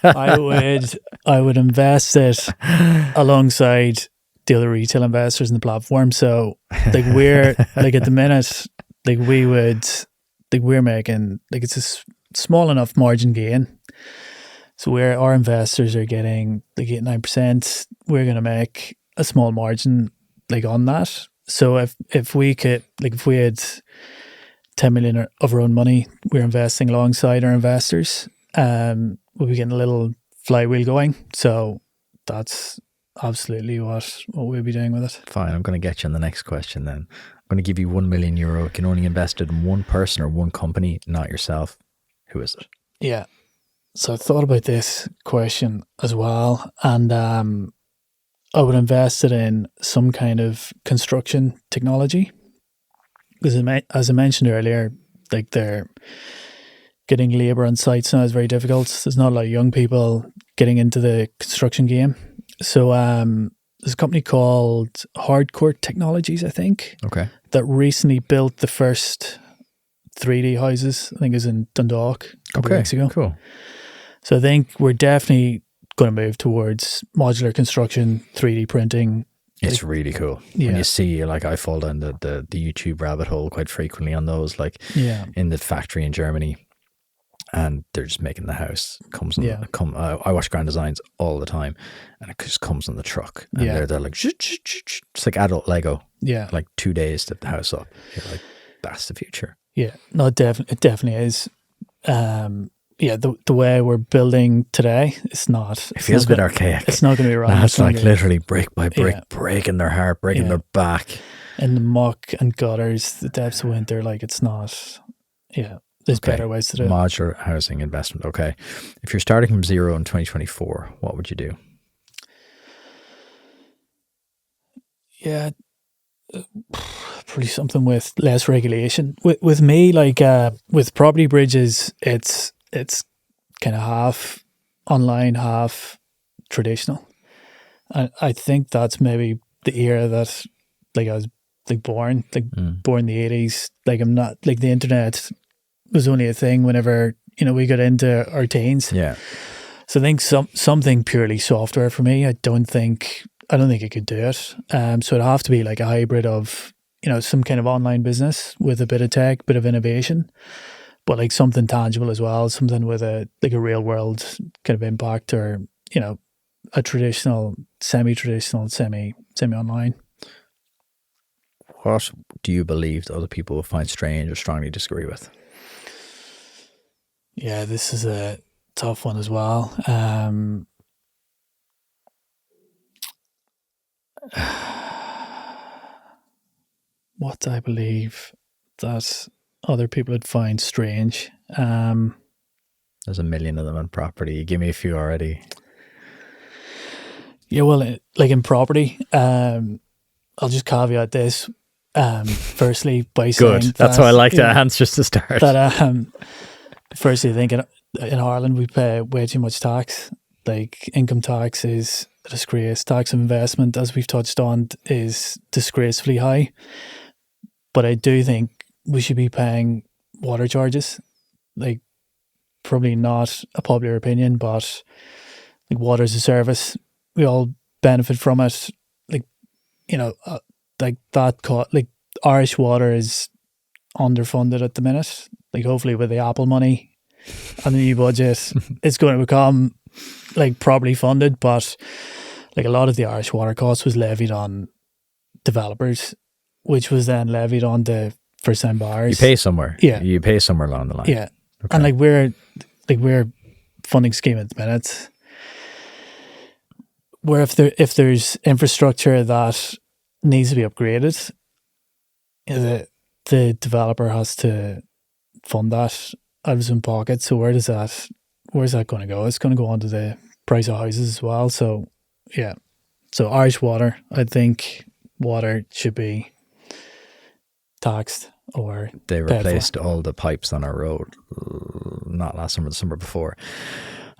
I would invest it alongside the other retail investors in the platform. So like we're like at the minute, like we're making like it's a small enough margin gain. So where our investors are getting like 8-9%, we're gonna make a small margin like on that. So if we had 10 million of our own money, we're investing alongside our investors, we'll be getting a little flywheel going. So that's absolutely what we'll be doing with it. Fine, I'm going to get you on the next question then. I'm going to give you 1 million euro. You can only invest it in one person or one company, not yourself. Who is it? Yeah. So I thought about this question as well, and I would invest it in some kind of construction technology. Because as I mentioned earlier, like they're getting labour on sites now is very difficult. There's not a lot of young people getting into the construction game. So there's a company called Hardcore Technologies, I think, Okay. that recently built the first 3D houses. I think it was in Dundalk a couple of weeks ago. Cool. So I think we're definitely going to move towards modular construction, 3D printing. It's really cool. Yeah. When you see, like, I fall down the YouTube rabbit hole quite frequently on those, like in the factory in Germany, and they're just making the house. I watch Grand Designs all the time, and it just comes on the truck, and they're like, it's like adult Lego. Yeah, like 2 days to the house up. You're like, that's the future. Yeah, no, it definitely is. The way we're building today, it's not. It feels a bit archaic. It's not going to be right. That's like literally brick by brick, breaking their heart, breaking their back. In the muck and gutters, the depths of winter, like it's not. Yeah, there's better ways to do it. Modular housing investment. Okay. If you're starting from zero in 2024, what would you do? Yeah, probably something with less regulation. With me, like with property bridges, it's kind of half online, half traditional. I think that's maybe the era that like I was like born in the 80s. Like I'm not like the internet was only a thing whenever we got into our teens. Yeah. So I think something purely software for me. I don't think I could do it. So it'd have to be like a hybrid of some kind of online business with a bit of tech, bit of innovation, but like something tangible as well, something with a real world kind of impact, or a traditional, semi-traditional, semi-online. What do you believe that other people will find strange or strongly disagree with? Yeah, this is a tough one as well. What I believe that other people would find strange. There's a million of them in property. Give me a few already. Yeah, well, like in property, I'll just caveat this. Firstly, by saying that's how I like the answers to start. That firstly, I think in Ireland we pay way too much tax. Like income tax is a disgrace. Tax of investment, as we've touched on, is disgracefully high. But I do think we should be paying water charges. Like, probably not a popular opinion, but like water as a service, we all benefit from it. Like, like that. Like Irish water is underfunded at the minute. Like, hopefully with the Apple money and the new budget, it's going to become like properly funded. But like a lot of the Irish water cost was levied on developers, which was then levied on the first time buyers. You pay somewhere. Yeah. You pay somewhere along the line. Yeah. Okay. And like we're funding scheme at the minute. where if there's infrastructure that needs to be upgraded, the developer has to fund that out of his own pocket. So where's that going to go? It's going to go onto the price of houses as well. So yeah. So Irish Water, I think water should be taxed or They paid replaced for. all the pipes on our road, not last summer, the summer before.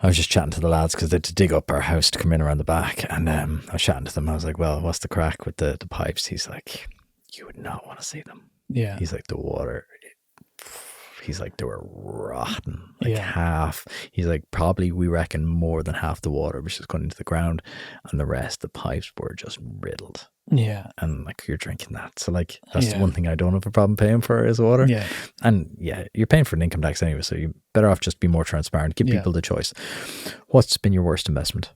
I was just chatting to the lads because they had to dig up our house to come in around the back. And I was chatting to them. I was like, well, what's the crack with the pipes? He's like, you would not want to see them. Yeah. He's like, the water, he's like, they were rotten, like Yeah. half. He's like, probably we reckon more than half the water was just going into the ground, and the rest, the pipes were just riddled. Yeah. And like, you're drinking that. So like, that's the Yeah. one thing I don't have a problem paying for is water. Yeah. And yeah, you're paying for an income tax anyway, so you're better off just be more transparent. Give Yeah. people the choice. What's been your worst investment?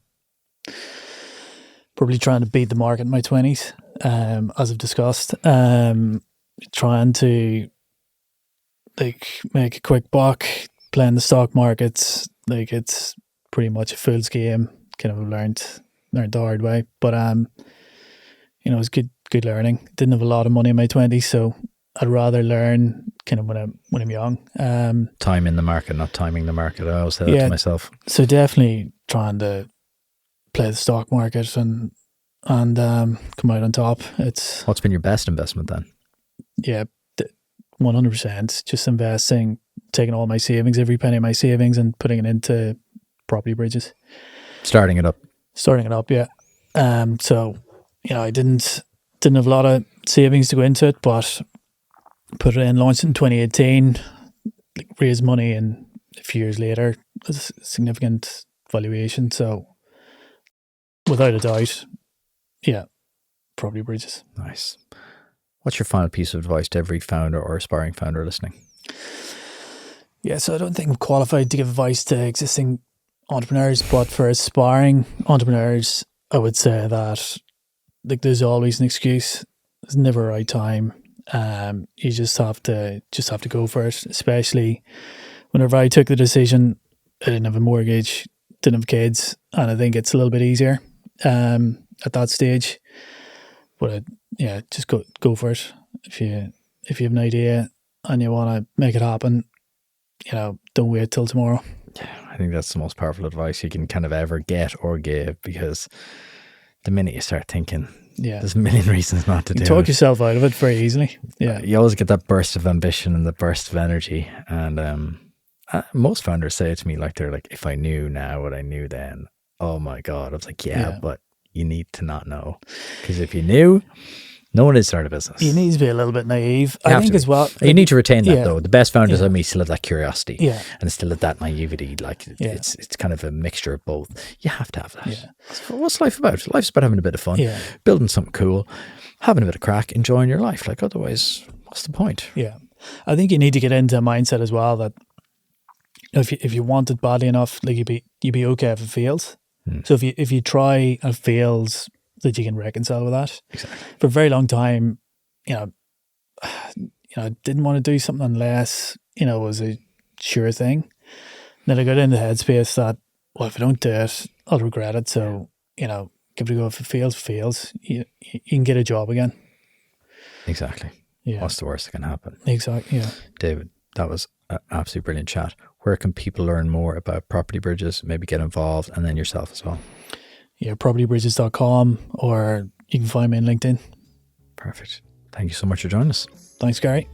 Probably trying to beat the market in my 20s, as I've discussed. Trying to like make a quick buck, playing the stock markets. Like it's pretty much a fool's game. Kind of learned the hard way. But you know, it was good learning. Didn't have a lot of money in my 20s, so I'd rather learn kind of when I'm young. Time in the market, not timing the market. I always say that Yeah. to myself. So definitely trying to play the stock market and come out on top. It's What's been your best investment then? 100% just investing, taking all my savings, every penny of my savings, and putting it into property bridges. Starting it up. Yeah. So you know, I didn't have a lot of savings to go into it, but put it in, launched it in 2018, raised money, and a few years later, it was a significant valuation. So without a doubt, yeah, property bridges. Nice. What's your final piece of advice to every founder or aspiring founder listening? Yeah, so I don't think I'm qualified to give advice to existing entrepreneurs, but for aspiring entrepreneurs, I would say that like there's always an excuse. There's never a right time. You just have to go for it. Especially whenever I took the decision, I didn't have a mortgage, didn't have kids, and I think it's a little bit easier at that stage. But just go for it. If you have an idea and you want to make it happen, you know, don't wait till tomorrow. I think that's the most powerful advice you can kind of ever get or give, because the minute you start thinking, there's a million reasons not to do it. You talk yourself out of it very easily. Yeah. You always get that burst of ambition and the burst of energy. And most founders say it to me like, they're like, if I knew now what I knew then, oh my God. I was like, yeah. But you need to not know. Because if you knew, no one would start a business. You need to be a little bit naive. I think as well. You need to retain that though. The best founders I meet still have that curiosity. Yeah. And still have that naivety. Like it's kind of a mixture of both. You have to have that. Yeah. So what's life about? Life's about having a bit of fun, building something cool, having a bit of crack, enjoying your life. Like otherwise, what's the point? Yeah. I think you need to get into a mindset as well that if you want it badly enough, like you'd be okay if it fails. So if you try and it fails, that you can reconcile with that. Exactly. For a very long time, I didn't want to do something unless, it was a sure thing. Then I got into the headspace that, well, if I don't do it, I'll regret it. So, give it a go. If it fails, you can get a job again. Exactly. Yeah. What's the worst that can happen? Exactly. Yeah. David, that was an absolutely brilliant chat. Where can people learn more about property bridges, maybe get involved, and then yourself as well? Yeah, propertybridges.com, or you can find me on LinkedIn. Perfect. Thank you so much for joining us. Thanks, Gary.